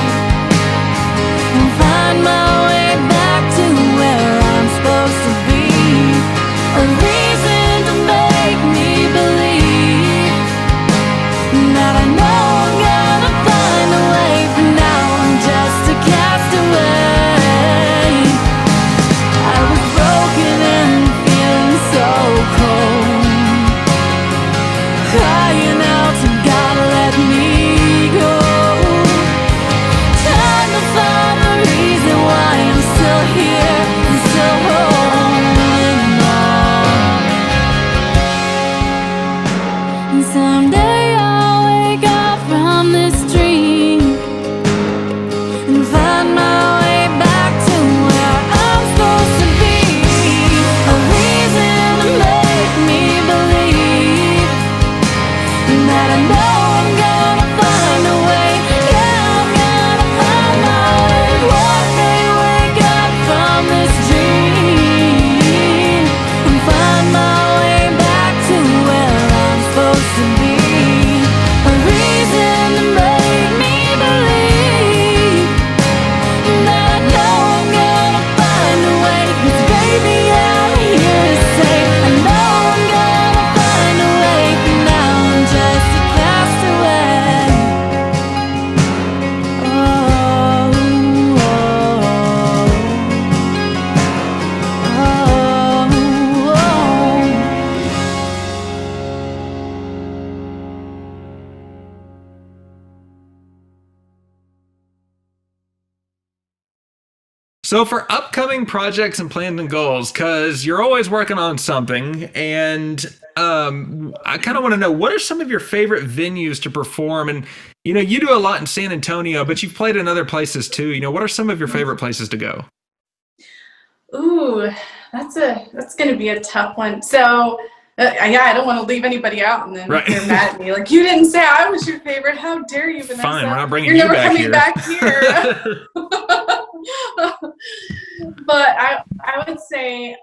C: and find my way back to where I'm supposed to be. A reason to make me believe that I know I'm gonna find a way. For now I'm just a castaway. I was broken and feeling so cold, crying out to God, let me go. Trying to find the reason why I'm still here and still holding on. And someday I'll wake up from this dream and find my way back to where I'm supposed to be. A reason to make me believe that I know I'm gonna find a way. Yeah, I'm gonna find my way. One day wake up from this dream and find my way back to where I'm supposed to be. A reason to make me believe that I know I'm gonna find a way. 'Cause baby I'm here to say I know I'm gonna find a way. For now I'm just a castaway. Oh, oh, oh.
B: So for upcoming projects and plans and goals, because you're always working on something, and I kind of want to know, what are some of your favorite venues to perform? And you know, you do a lot in San Antonio, but you've played in other places too. You know, what are some of your favorite places to go?
A: Ooh, that's gonna be a tough one. So yeah, I don't want to leave anybody out, and then
B: Right.
A: they're mad at me. Like, you didn't say I was your favorite. How dare you, Vanessa?
B: Fine, we're not bringing
A: You're
B: you
A: never
B: back
A: coming
B: here.
A: back here. But I would say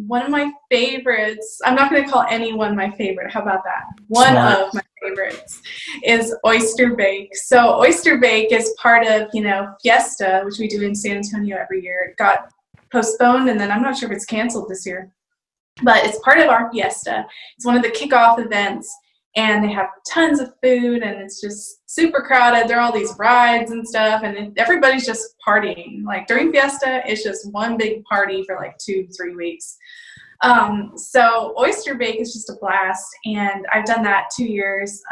A: one of my favorites, I'm not going to call anyone my favorite. How about that? One
B: Smart.
A: of my favorites is Oyster Bake. So Oyster Bake is part of, Fiesta, which we do in San Antonio every year. It got postponed, and then I'm not sure if it's canceled this year. But it's part of our Fiesta. It's one of the kickoff events, and they have tons of food, and it's just super crowded. There are all these rides and stuff, and everybody's just partying. Like during Fiesta, it's just one big party for like 2-3 weeks. So Oyster Bake is just a blast, and I've done that 2 years.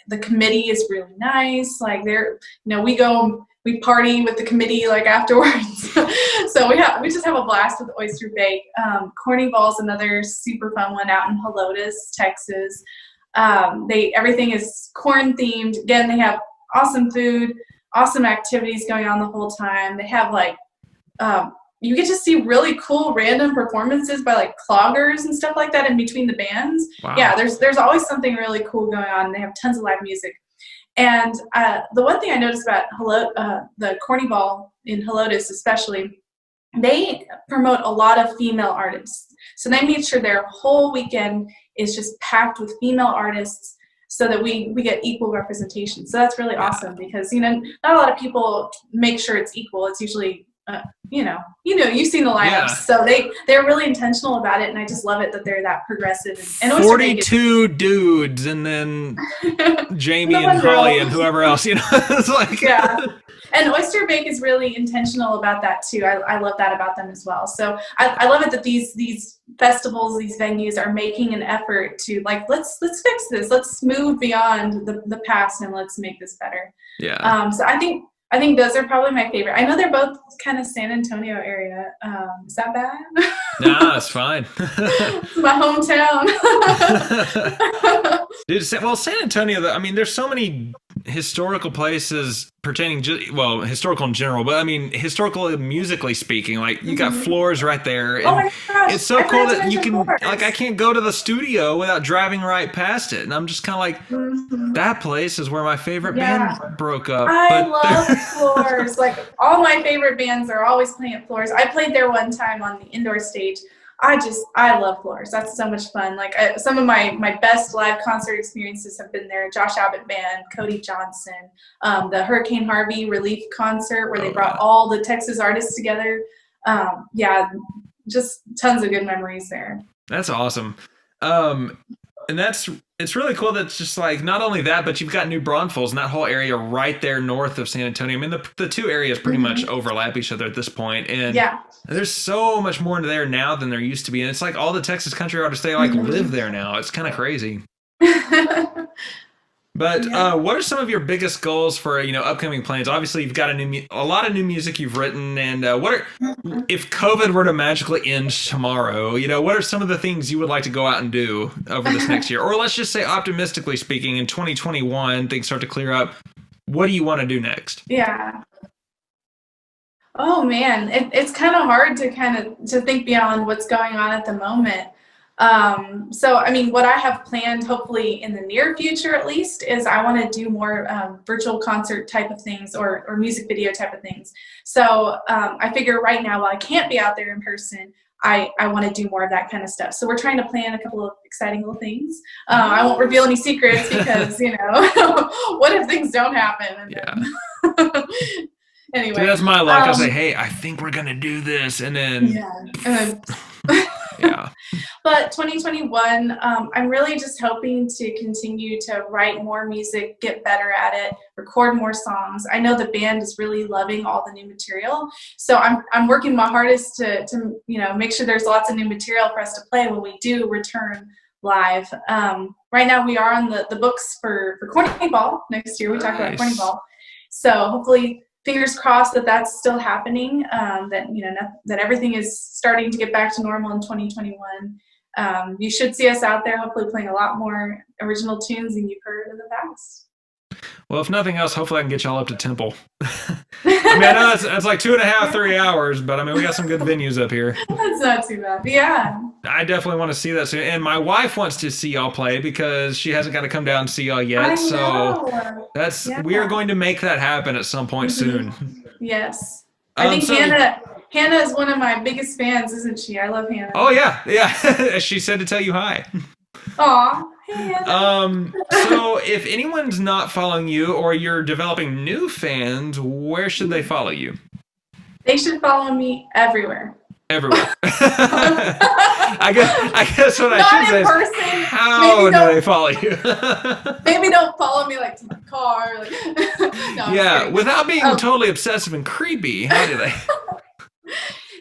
A: The committee is really nice. Like we party with the committee like afterwards. So we just have a blast with Oyster Bake. Corningville is another super fun one out in Helotes, Texas. Everything is corn themed. Again, they have awesome food, awesome activities going on the whole time. They have like you get to see really cool random performances by like cloggers and stuff like that in between the bands.
B: Wow.
A: Yeah, there's always something really cool going on. They have tons of live music. And the one thing I noticed about the Corny Ball in Helotes especially, they promote a lot of female artists. So they made sure their whole weekend is just packed with female artists so that we get equal representation. So that's really awesome because, not a lot of people make sure it's equal. It's usually, you've seen the lineups.
B: Yeah.
A: So they're really intentional about it, and I just love it that they're that progressive. And
B: 42 dudes, and then Jamie and Holly and whoever else, it's like.
A: Yeah. And Oyster Bake is really intentional about that too. I love that about them as well. So I love it that these festivals, these venues are making an effort to like, let's fix this. Let's move beyond the past and let's make this better.
B: Yeah.
A: So I think those are probably my favorite. I know they're both kind of San Antonio area. Is that bad?
B: No, it's fine.
A: It's my hometown.
B: Dude, San Antonio, there's so many historical places pertaining historical in general, but historical musically speaking, like you got Floors right there. And
A: oh my gosh,
B: it's so cool that you can like I can't go to the studio without driving right past it, and I'm just kind of like that place is where my favorite band broke up.
A: I love Floors. Like all my favorite bands are always playing at Floors. I played there one time on the indoor stage. I love Floors. That's so much fun. Like some of my best live concert experiences have been there. Josh Abbott Band, Cody Johnson, the Hurricane Harvey relief concert where they brought all the Texas artists together. Just tons of good memories there.
B: That's awesome. And it's really cool that it's just like not only that, but you've got New Braunfels and that whole area right there north of San Antonio. The two areas pretty much overlap each other at this point. And there's so much more there now than there used to be. And it's like all the Texas country artists, they like live there now. It's kind of crazy. But what are some of your biggest goals for upcoming plans? Obviously, you've got a lot of new music you've written, and if COVID were to magically end tomorrow? What are some of the things you would like to go out and do over this next year? Or let's just say, optimistically speaking, in 2021, things start to clear up. What do you want to do next?
A: Yeah. Oh man, it's kind of hard to think beyond what's going on at the moment. So, what I have planned, hopefully in the near future at least, is I want to do more virtual concert type of things or music video type of things. So I figure right now, while I can't be out there in person, I want to do more of that kind of stuff. So we're trying to plan a couple of exciting little things. I won't reveal any secrets because, what if things don't happen? Anyway.
B: Dude, that's my luck. I say, hey, I think we're going to do this. And then... Yeah.
A: But 2021, I'm really just hoping to continue to write more music, get better at it, record more songs. I know the band is really loving all the new material, so I'm working my hardest to make sure there's lots of new material for us to play when we do return live. Right now we are on the books for Corny Ball next year. We talked about Corny Ball, so hopefully. Fingers crossed that that's still happening, that everything is starting to get back to normal in 2021. You should see us out there hopefully playing a lot more original tunes than you've heard in the past.
B: Well, if nothing else, hopefully I can get y'all up to Temple. I know it's like 2.5, 3 hours, but we got some good venues up here.
A: That's not too bad. Yeah.
B: I definitely want to see that soon. And my wife wants to see y'all play because she hasn't got to come down and see y'all yet. So we are going to make that happen at some point soon.
A: Yes. I think Hannah is one of my biggest fans, isn't she? I love Hannah.
B: Oh yeah. She said to tell you hi.
A: Aw.
B: So if anyone's not following you or you're developing new fans, where should they follow you?
A: They should follow me everywhere.
B: Everywhere. I guess what I should say is how do they follow you?
A: Maybe don't follow me like to my car. No,
B: without being totally obsessive and creepy. How do they?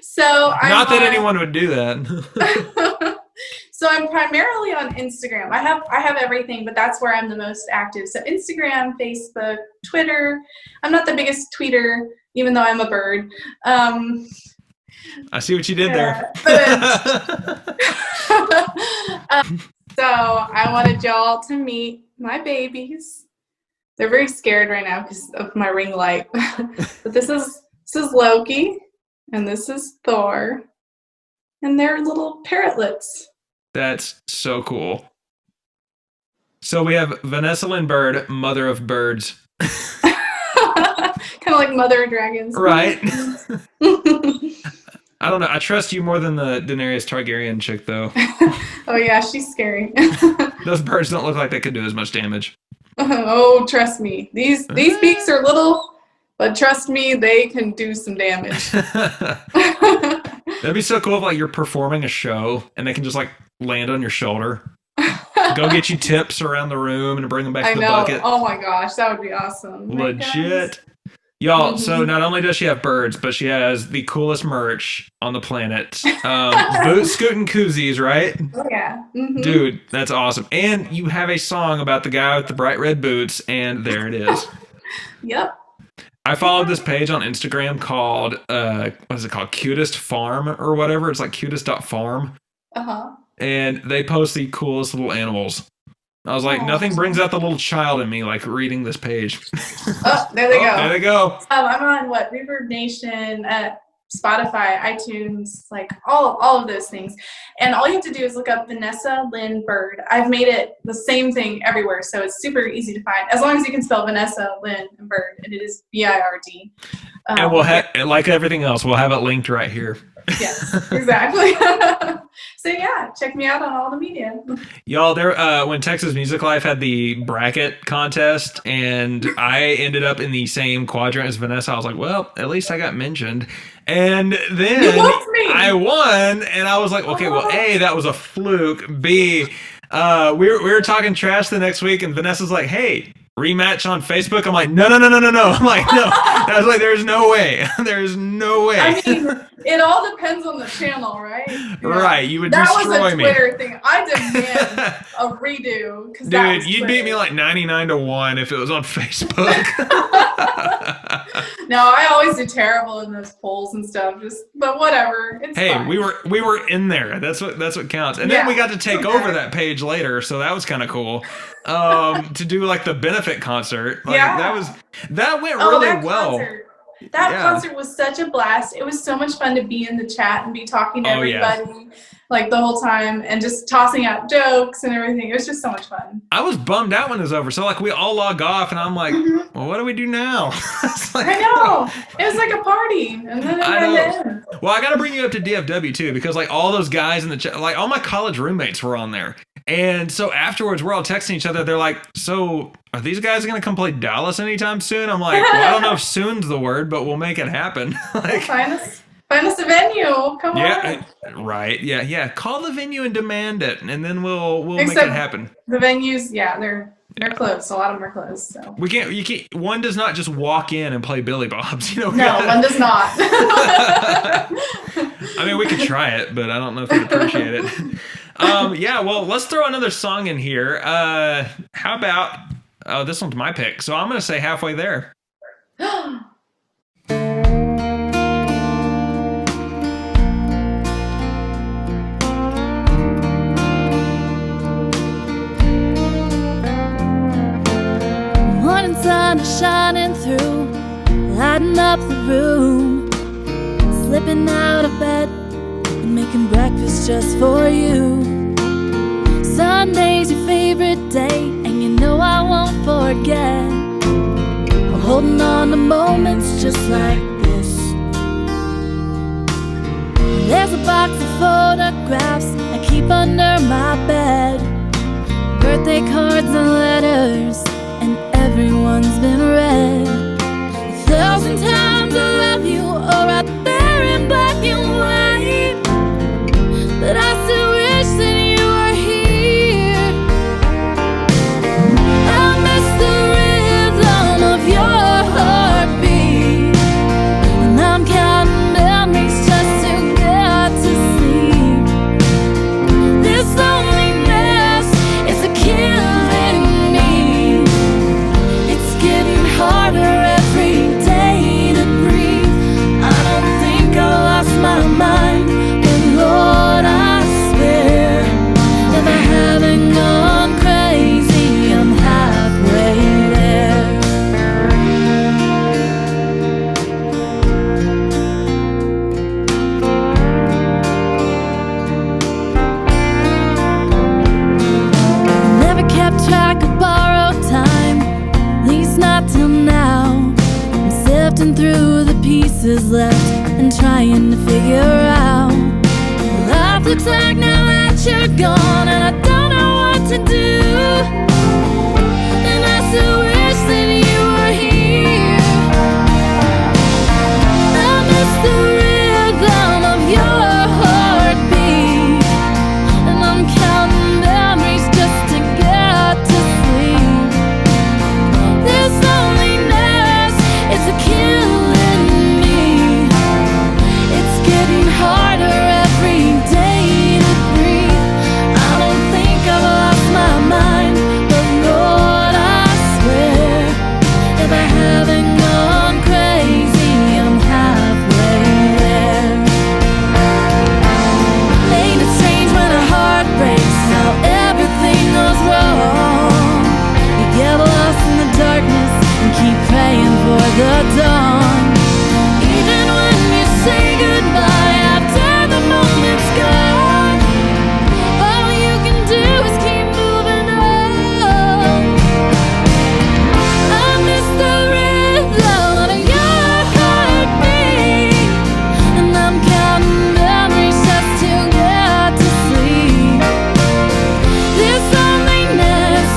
A: So
B: not that anyone would do that.
A: So I'm primarily on Instagram. I have everything, but that's where I'm the most active. So Instagram, Facebook, Twitter. I'm not the biggest tweeter, even though I'm a bird.
B: I see what you did there.
A: So I wanted y'all to meet my babies. They're very scared right now because of my ring light. But this is Loki. And this is Thor. And they're little parrotlets.
B: That's so cool. So we have Vanessa Lynn Bird, mother of birds.
A: Kind of like mother of dragons.
B: Right. I don't know. I trust you more than the Daenerys Targaryen chick, though.
A: Oh, yeah, she's scary.
B: Those birds don't look like they could do as much damage.
A: Oh, trust me. These beaks are little, but trust me, they can do some damage.
B: That'd be so cool if like you're performing a show and they can just like land on your shoulder. Go get you tips around the room and bring them back to the bucket.
A: Oh my gosh, that would be awesome.
B: Legit. Y'all, so not only does she have birds, but she has the coolest merch on the planet. Boot scooting koozies, right?
A: Oh, yeah. Mm-hmm.
B: Dude, that's awesome. And you have a song about the guy with the bright red boots, and there it is.
A: Yep.
B: I followed this page on Instagram called, what is it called? Cutest Farm or whatever. It's like cutest.farm.
A: Uh-huh.
B: And they post the coolest little animals. I was like, nothing brings out the little child in me like reading this page.
A: Oh, there they go.
B: There they go.
A: I'm on Reverb Nation, Spotify, iTunes, like all of those things. And all you have to do is look up Vanessa Lynn Bird. I've made it the same thing everywhere, so it's super easy to find. As long as you can spell Vanessa Lynn and Bird, and it is B-I-R-D.
B: And we'll have, like everything else, we'll have it linked right here.
A: Yes, exactly. So yeah, check me out on all the media.
B: Y'all, there when Texas Music Life had the bracket contest and I ended up in the same quadrant as Vanessa, I was like, well, at least I got mentioned. And then I won, and I was like, okay, well, A, that was a fluke. B, we were talking trash the next week, and Vanessa's like, hey, rematch on Facebook. I'm like, no. I'm like, no. I was like, there's no way. There's no way.
A: I mean, it all depends on the channel, right?
B: Right. You would
A: that
B: destroy me.
A: That was a Twitter thing. I demand a redo.
B: Dude, you'd beat me like 99-1 if it was on Facebook.
A: No, I always do terrible in those polls and stuff. But whatever. It's fine.
B: we were in there. That's what counts. And then we got to take over that page later, so that was kind of cool. To do like the benefit concert. Like, that went really well.
A: That concert was such a blast. It was so much fun to be in the chat and be talking to everybody like the whole time and just tossing out jokes and everything. It was just so much fun.
B: I was bummed out when it was over. So like we all log off and I'm like, well, what do we do now? Like,
A: I know. It was like a party. And then it ended.
B: Well, I got to bring you up to DFW too, because like all those guys in the chat, like all my college roommates were on there. And so afterwards, we're all texting each other. They're like, so are these guys going to come play Dallas anytime soon? I'm like, well, I don't know if soon's the word, but we'll make it happen. Like,
A: find us a venue. Come on.
B: Right. Yeah. Call the venue and demand it, and then we'll make it happen.
A: The venues, they're closed. A lot of them are closed. So
B: you can't. One does not just walk in and play Billy Bob's.
A: No, one does not.
B: I mean, we could try it, but I don't know if they'd appreciate it. Well, let's throw another song in here. How about, this one's my pick, so I'm going to say Halfway There.
C: Morning sun is shining through, lighting up the room, slipping out of bed and making breakfast just for you. Sunday's your favorite day, and you know I won't forget. I'm holding on to moments just like this. There's a box of photographs I keep under my bed, birthday cards and letters, and everyone's been read. 1,000 times I love you, oh, right there in black and white. But I still wish that you were here. I miss the rhythm of your heartbeat, and I'm counting memories just to get to sleep. This loneliness is a killing me. It's getting harder every day to breathe. I don't think trying to figure out what life looks like now that you're gone, and I don't know what to do. And I still wish that you were here. I miss the rhythm of your heartbeat, and I'm counting memories just to get to sleep. This loneliness is killing me. It's getting harder every day to breathe. I don't think I've lost my mind, but Lord, I swear, if I haven't gone crazy, I'm halfway there. Ain't it strange when a heart breaks, how everything goes wrong? You get lost in the darkness and keep praying for the dawn. Even when you say goodbye after the moment's gone, all you can do is keep moving on. I miss the rhythm of your heartbeat, and I'm counting memories just to get to sleep. This loneliness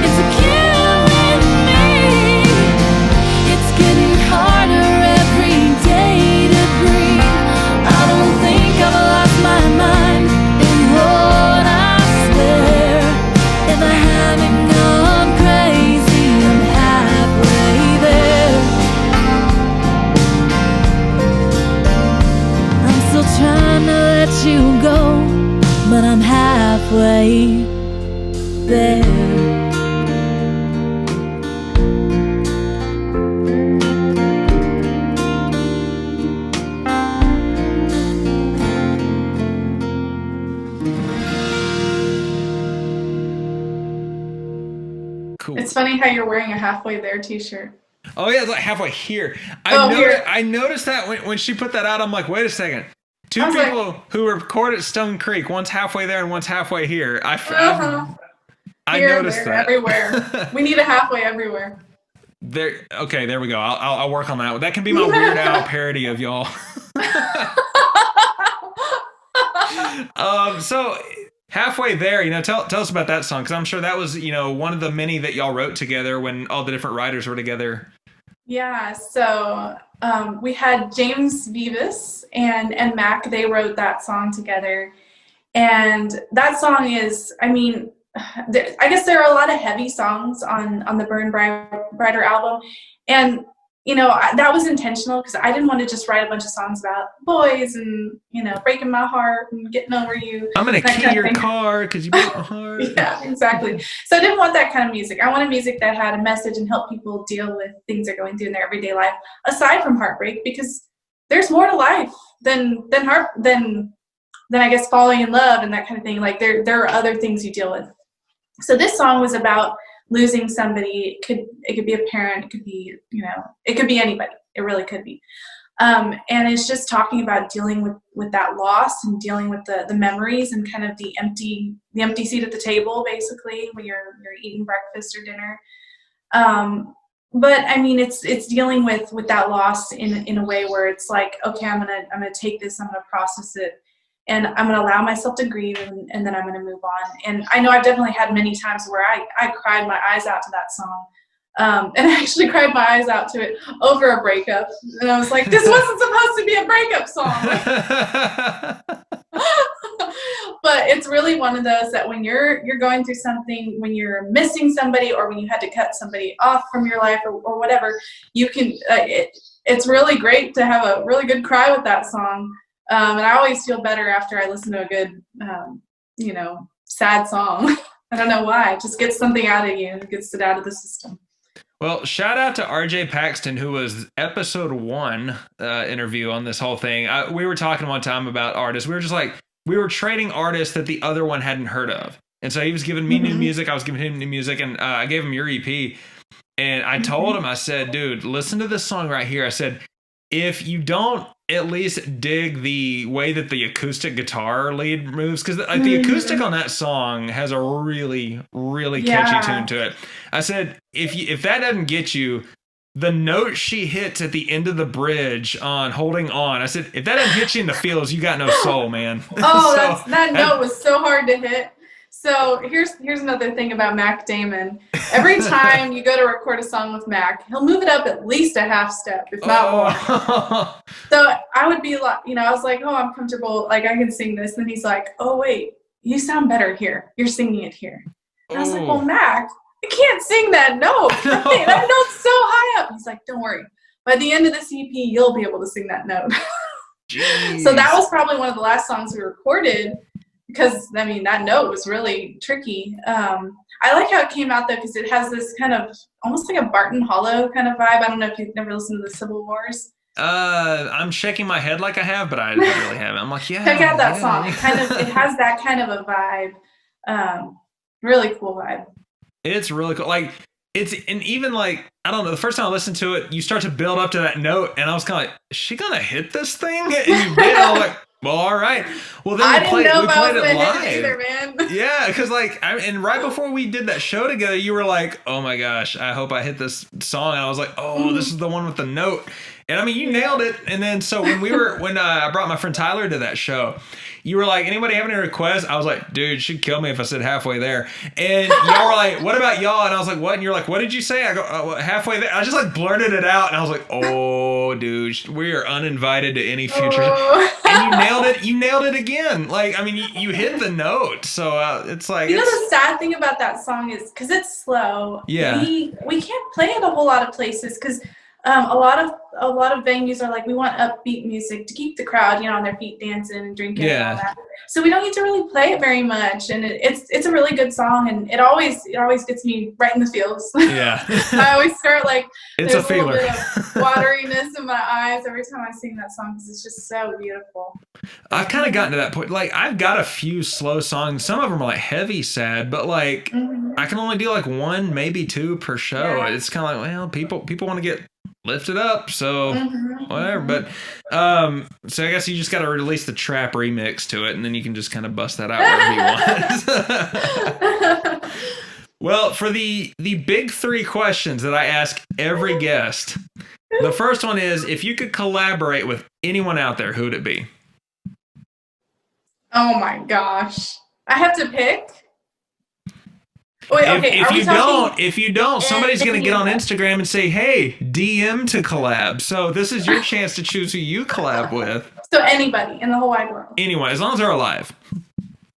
C: is killing me. It's getting harder every day to breathe. I don't think I've lost my mind, and Lord, I swear, if I haven't gone crazy, I'm halfway there. I'm still trying to let you go, but I'm halfway there.
B: Cool.
A: It's funny how you're wearing a halfway there t-shirt.
B: Oh yeah, it's like halfway here.
A: Here.
B: I noticed that when she put that out, I'm like, wait a second. Two
A: I was
B: people who record at Stone Creek, one's halfway there and one's halfway here. I
A: Here,
B: noticed
A: there,
B: that.
A: everywhere. We need a halfway everywhere.
B: Okay, there we go. I'll work on that. That can be my Weird Al parody of y'all. So halfway there, tell us about that song, because I'm sure that was one of the many that y'all wrote together when all the different writers were together.
A: Yeah, so we had James Vivas and Mac. They wrote that song together, and that song is, I guess there are a lot of heavy songs on the Burn Brighter album, and that was intentional because I didn't want to just write a bunch of songs about boys and breaking my heart and getting over you.
B: I'm gonna key your car because you broke my heart.
A: Yeah, exactly. So I didn't want that kind of music. I wanted music that had a message and helped people deal with things they're going through in their everyday life, aside from heartbreak, because there's more to life than I guess falling in love and that kind of thing. Like there are other things you deal with. So this song was about losing somebody. It could be a parent, it could be it could be anybody. It really could be. And it's just talking about dealing with that loss and dealing with the memories and kind of the empty seat at the table, basically, when you're eating breakfast or dinner. But it's dealing with that loss in a way where it's like, okay, I'm gonna take this, I'm gonna process it, and I'm gonna allow myself to grieve, and then I'm gonna move on. And I know I've definitely had many times where I cried my eyes out to that song. And I actually cried my eyes out to it over a breakup. And I was like, this wasn't supposed to be a breakup song. But it's really one of those that when you're going through something, when you're missing somebody, or when you had to cut somebody off from your life, or whatever, you can, it's really great to have a really good cry with that song. And I always feel better after I listen to a good, sad song. I don't know why. It just gets something out of you and gets it out of the system.
B: Well, shout out to RJ Paxton, who was episode 1 interview on this whole thing. We were talking one time about artists. We were just like, we were trading artists that the other one hadn't heard of. And so he was giving me new music. I was giving him new music. And I gave him your EP. And I told him, I said, dude, listen to this song right here. I said, if you don't at least dig the way that the acoustic guitar lead moves, because the acoustic on that song has a really, really catchy tune to it. I said, if that doesn't get you, the note she hits at the end of the bridge on Holding On. I said, if that doesn't hit you in the feels, you got no soul, man.
A: Oh, that note was so hard to hit. So here's another thing about Mac Damon. Every time you go to record a song with Mac, he'll move it up at least a half step, if not more. So I would be like, I was like, oh, I'm comfortable. Like, I can sing this. And he's like, oh, wait, you sound better here. You're singing it here. And I was like, well, Mac, I can't sing that note. Right? That note's so high up. He's like, don't worry. By the end of this EP, you'll be able to sing that note. So that was probably one of the last songs we recorded because, that note was really tricky. I like how it came out, though, because it has this kind of almost like a Barton Hollow kind of vibe. I don't know if you've never listened to the Civil Wars.
B: I'm shaking my head like I have, but I really haven't. I'm like, yeah.
A: Check out that song. It has that kind of a vibe. Really cool vibe. It's
B: really cool. Like, and even like, I don't know, the first time I listened to it, you start to build up to that note, and I was kind of like, is she gonna hit this thing? And you did. I was like, well, all right. Well, then we played it live. Either, man. Yeah, because and right before we did that show together, you were like, oh my gosh, I hope I hit this song. And I was like, oh, this is the one with the note. And you nailed it. And then so when I brought my friend Tyler to that show, you were like, anybody have any requests? I was like, dude, she'd kill me if I said halfway there. And y'all were like, what about y'all? And I was like, what? And you're like, what did you say? I go, halfway there. I just like blurted it out. And I was like, oh, dude, we are uninvited to any future. And you nailed it. You nailed it again. Like, you hit the note. So it's like.
A: The sad thing about that song is because it's slow.
B: Yeah.
A: We can't play it a whole lot of places because a lot of venues are like, we want upbeat music to keep the crowd, on their feet dancing and drinking and all that. So we don't get to really play it very much, and it's a really good song, and it always gets me right in the feels.
B: Yeah.
A: I always start like
B: it's a feeler.
A: Little bit of wateriness in my eyes every time I sing that song because it's just so beautiful.
B: I've kind of gotten to that point. Like, I've got a few slow songs. Some of them are like heavy sad, but like I can only do like one, maybe two per show. Yeah. It's kind of like, well, people want to get lifted up, so whatever. But so I guess you just got to release the trap remix to it, and then you can just kind of bust that out wherever you want. Well, for the big three questions that I ask every guest, the first one is, if you could collaborate with anyone out there, who would it be?
A: Oh my gosh, I have to pick. Wait, okay.
B: If you don't, somebody's going to get on Instagram and say, hey, DM to collab. So this is your chance to choose who you collab with.
A: So anybody in the whole wide world.
B: Anyone, as long as they're alive.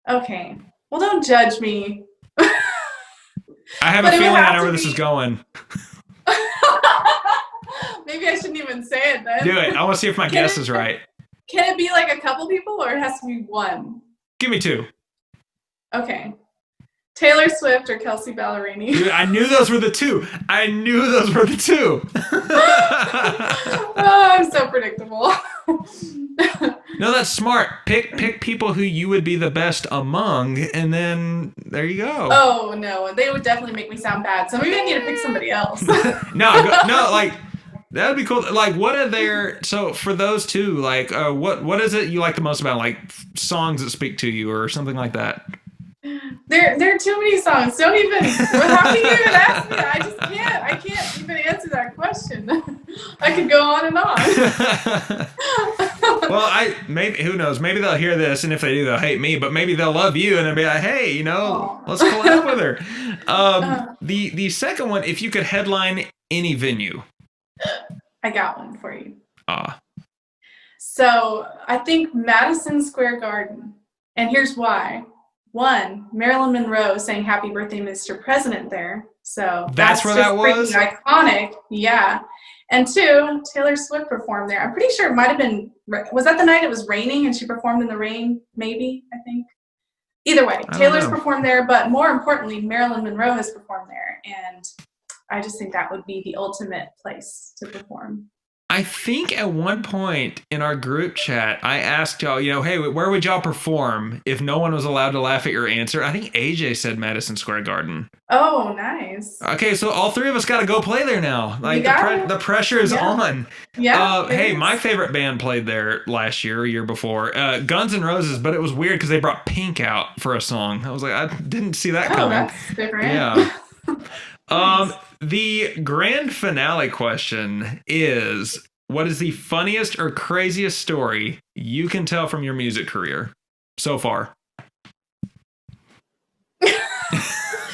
A: Okay. Well, don't judge me.
B: I have a feeling I know where this is going.
A: Maybe I shouldn't even say it then.
B: Do it. I want to see if my guess is right.
A: Can it be like a couple people, or it has to be one?
B: Give me two.
A: Okay. Taylor Swift or Kelsey Ballerini.
B: Dude, I knew those were the two.
A: Oh, I'm so predictable.
B: No, that's smart. Pick people who you would be the best among, and then there you go.
A: Oh, no. They would definitely make me sound bad. So maybe I need to pick somebody else.
B: No, like, that would be cool. Like, what are there? So for those two, like, what is it you like the most about, like, songs that speak to you or something like that?
A: There are too many songs. Don't even. How can you even ask me? I can't even answer that question. I could go on and on.
B: Well, maybe, who knows? Maybe they'll hear this, and if they do, they'll hate me. But maybe they'll love you, and they'll be like, "Hey, let's collab with her." The second one, if you could headline any venue.
A: I got one for you.
B: So
A: I think Madison Square Garden, and here's why. One, Marilyn Monroe saying "Happy Birthday, Mr. President" there, so
B: that's where that was.
A: Iconic, yeah. And two, Taylor Swift performed there. I'm pretty sure it might have been. Was that the night it was raining and she performed in the rain? Maybe, I think. Either way, Taylor's performed there, but more importantly, Marilyn Monroe has performed there, and I just think that would be the ultimate place to perform.
B: I think at one point in our group chat, I asked y'all, hey, where would y'all perform if no one was allowed to laugh at your answer? I think AJ said Madison Square Garden.
A: Oh, nice.
B: Okay, so all three of us got to go play there now. Like, the pressure is on.
A: Yeah.
B: Hey, my favorite band played there last year, year before. Guns N' Roses, but it was weird because they brought Pink out for a song. I was like, I didn't see that coming.
A: That's different.
B: Yeah.
A: Nice.
B: The grand finale question is, what is the funniest or craziest story you can tell from your music career so far?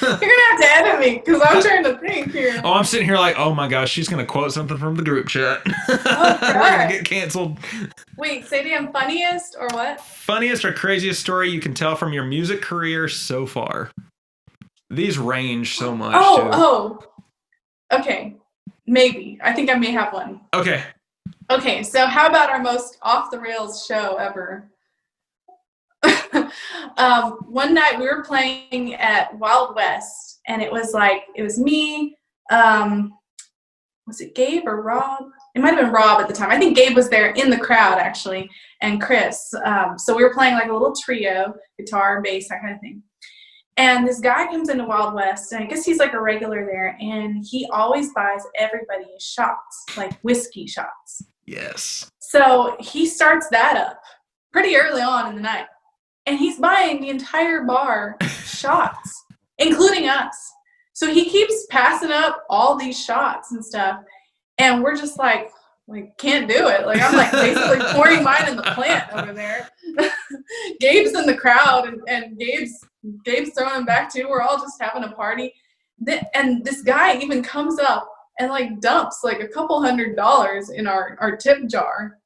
A: You're gonna have to edit me because I'm trying to think here.
B: Oh, I'm sitting here like, oh my gosh, she's gonna quote something from the group chat.
A: Oh,
B: We're gonna get canceled.
A: Wait, say it again. Funniest or what?
B: Funniest or craziest story you can tell from your music career so far. These range so much.
A: Oh. Okay. Maybe. I think I may have one.
B: Okay.
A: Okay, so how about our most off the rails show ever? One night we were playing at Wild West, and it was me, was it Gabe or Rob? It might have been Rob at the time. I think Gabe was there in the crowd actually, and Chris. So we were playing like a little trio, guitar, bass, that kind of thing. And this guy comes into Wild West, and I guess he's like a regular there, and he always buys everybody shots, like whiskey shots.
B: Yes.
A: So he starts that up pretty early on in the night. And he's buying the entire bar shots, including us. So he keeps passing up all these shots and stuff. And we're just like, we can't do it. Like, I'm like basically pouring mine in the plant over there. Gabe's in the crowd, and Gabe's throwing them back too. We're all just having a party. And this guy even comes up and like dumps like a couple $100 in our tip jar.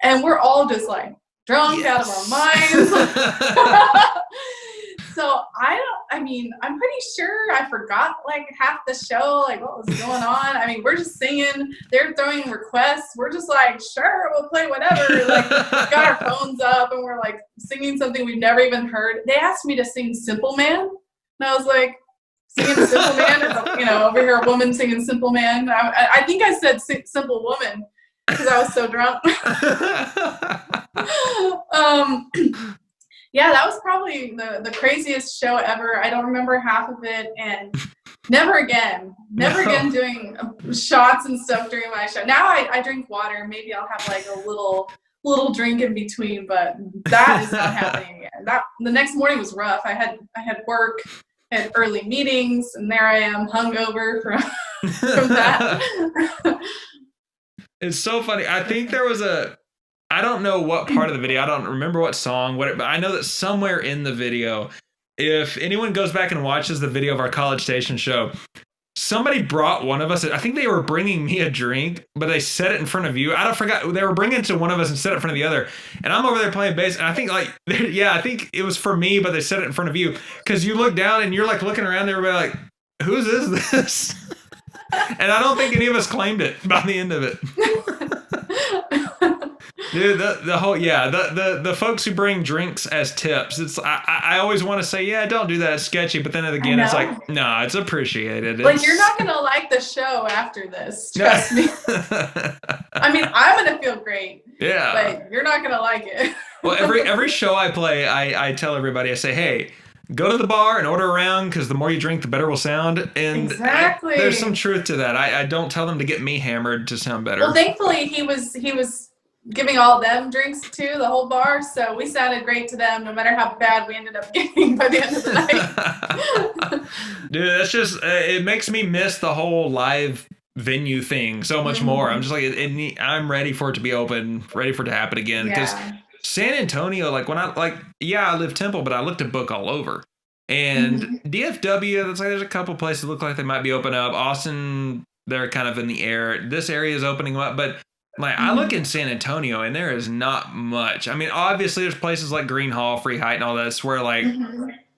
A: And we're all just like drunk out of our minds. So I'm pretty sure I forgot like half the show, like what was going on. I mean, we're just singing, they're throwing requests. We're just like, sure, we'll play whatever. Like, got our phones up and we're like singing something we've never even heard. They asked me to sing Simple Man. And I was like, singing Simple Man? Over here a woman singing Simple Man. I think I said Simple Woman because I was so drunk. Yeah, that was probably the craziest show ever. I don't remember half of it, and never again doing shots and stuff during my show. Now I drink water. Maybe I'll have like a little drink in between, but that is not happening again. The next morning was rough. I had work, had early meetings, and there I am hungover from that.
B: It's so funny. I think there was I don't know what part of the video, I don't remember what song, but I know that somewhere in the video, if anyone goes back and watches the video of our College Station show, somebody brought one of us, I think they were bringing me a drink, but they set it in front of you. I forgot, they were bringing it to one of us and set it in front of the other. And I'm over there playing bass, and I think I think it was for me, but they set it in front of you. Because you look down and you're like looking around, everybody like, whose is this? And I don't think any of us claimed it by the end of it. Dude, the folks who bring drinks as tips, it's I always want to say, yeah, don't do that, it's sketchy, but then again it's like, no, it's appreciated.
A: Like, you're not gonna like the show after this, trust me. I mean, I'm gonna feel great, but you're not gonna like it.
B: Well, every show I play, I tell everybody, I say, hey, go to the bar and order around, because the more you drink, the better we'll sound. And
A: exactly.
B: There's some truth to that. I don't tell them to get me hammered to sound better.
A: Well, thankfully he was giving all them drinks too, the whole bar, so we sounded great to them no matter how bad we ended up getting by the end of the night.
B: Dude, that's just it makes me miss the whole live venue thing so much more. I'm just like, I'm ready for it to be open, ready for it to happen again, because San Antonio, like when I live Temple, but I look to book all over. And DFW, there's a couple places that look like they might be open up. Austin, they're kind of in the air. This area is opening up, but I look in San Antonio and there is not much. I mean, obviously there's places like Green Hall, Free Height, and all that where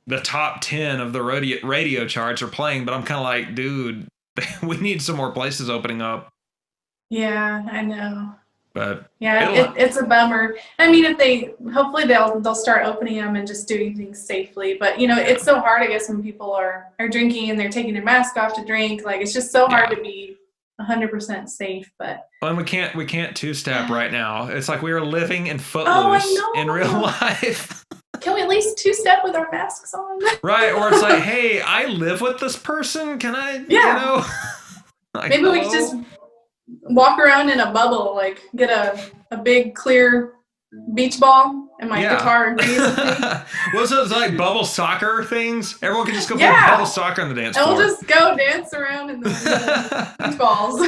B: the top 10 of the radio charts are playing. But I'm kind of like, dude, we need some more places opening up.
A: Yeah, I know.
B: But
A: yeah, it's a bummer. I mean, hopefully they'll start opening them and just doing things safely. But it's so hard, I guess, when people are drinking and they're taking their mask off to drink. Like, it's just so hard to be 100% safe. But
B: and we can't two-step right now. It's like we were living in Footloose in real life.
A: Can we at least two-step with our masks on?
B: Right, or it's like, hey, I live with this person. Can I? Yeah.
A: Maybe we could just walk around in a bubble, like get a big clear beach ball and my
B: Yeah.
A: guitar agrees with me.
B: What's those like bubble soccer things? Everyone can just go play
A: Yeah.
B: bubble soccer on the dance
A: And
B: floor.
A: we'll just go dance around in the beach balls.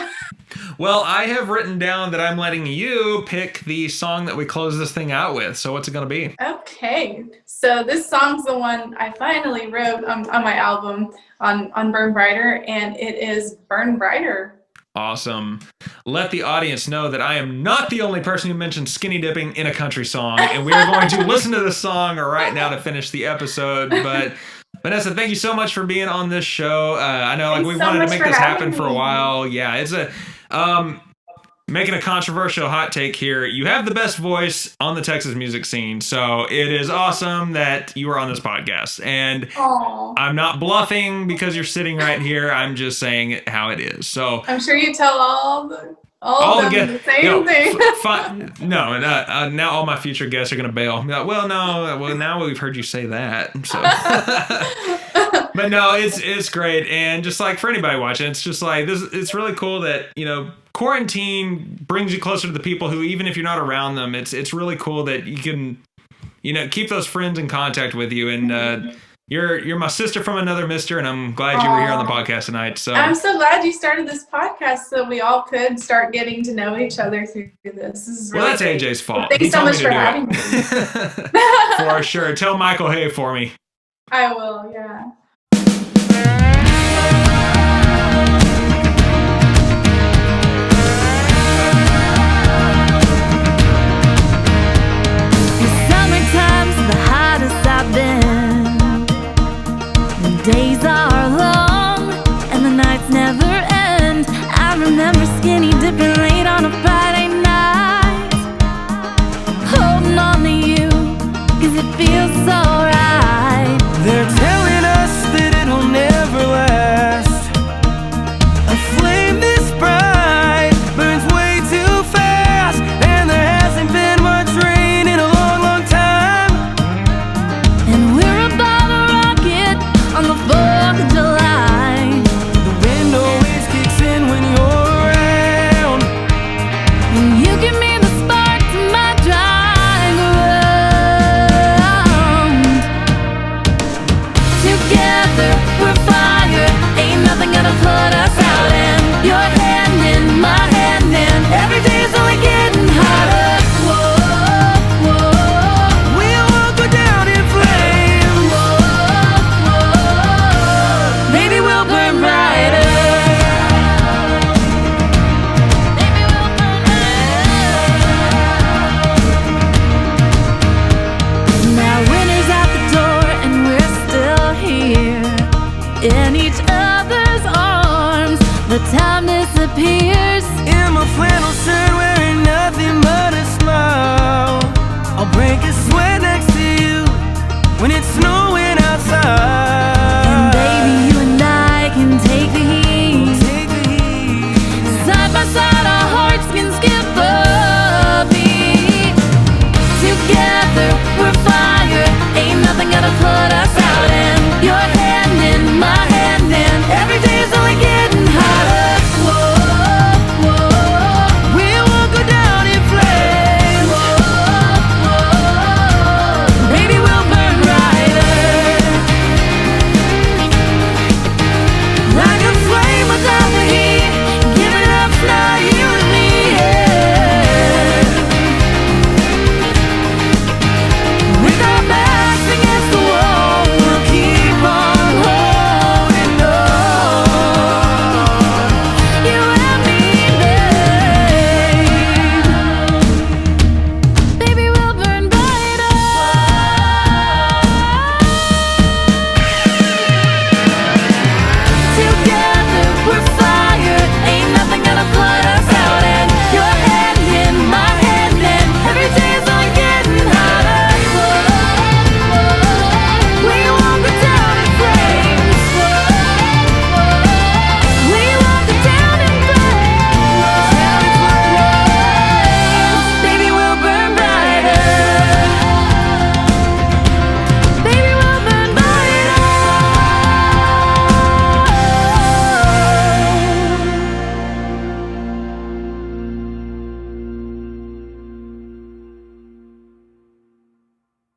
B: Well, I have written down that I'm letting you pick the song that we close this thing out with. So what's it going to be?
A: Okay, so this song's the one I finally wrote on my album on Burn Brighter, and it is Burn Brighter.
B: Awesome. Let the audience know that I am not the only person who mentioned skinny dipping in a country song, and we are going to listen to this song right now to finish the episode. But Vanessa, thank you so much for being on this show. I know like
A: Thanks
B: we
A: so
B: wanted to
A: much
B: make
A: for
B: this happen
A: having
B: for a
A: me.
B: while. Yeah, it's a making a controversial hot take here. You have the best voice on the Texas music scene, so it is awesome that you are on this podcast. And
A: Aww.
B: I'm not bluffing because you're sitting right here. I'm just saying it how it is. So
A: I'm sure you tell all of them the same thing.
B: Now all my future guests are gonna bail. Well, no. Well, now we've heard you say that. So, but no, it's great. And just like for anybody watching, it's just like this. It's really cool that quarantine brings you closer to the people who, even if you're not around them, it's really cool that you can keep those friends in contact with you. And you're my sister from another mister, and I'm glad you were here on the podcast tonight. So
A: I'm so glad you started this podcast so we all could start getting to know each other through this. This is really
B: that's
A: great.
B: AJ's fault.
A: Well, thanks
B: He
A: so
B: told
A: much
B: me
A: for
B: to do
A: having me.
B: it. For sure. Tell Michael hey for me.
A: I will, yeah.
C: Summertime's the hottest I've been. The days are long and the nights never end. I remember skinny dipping late on a Friday night, holding on to you, 'cause it feels so right.
D: They're telling us that it'll never last. A flame this bright burns way too fast, and there hasn't been much rain in a long, long time.
C: And we're above a rocket on the 4th of July.
D: The wind always kicks in when you're around.
C: And you give me the spark to my drying ground. Together we're fire, ain't nothing gonna put us out. And your hand in my hand, and every day's only getting hotter. Whoa, whoa,
D: We won't go down in flames.
C: whoa, whoa. Maybe we'll burn brighter. Maybe we'll burn brighter. Now winter's out the door and we're still here in each other's arms. The time disappears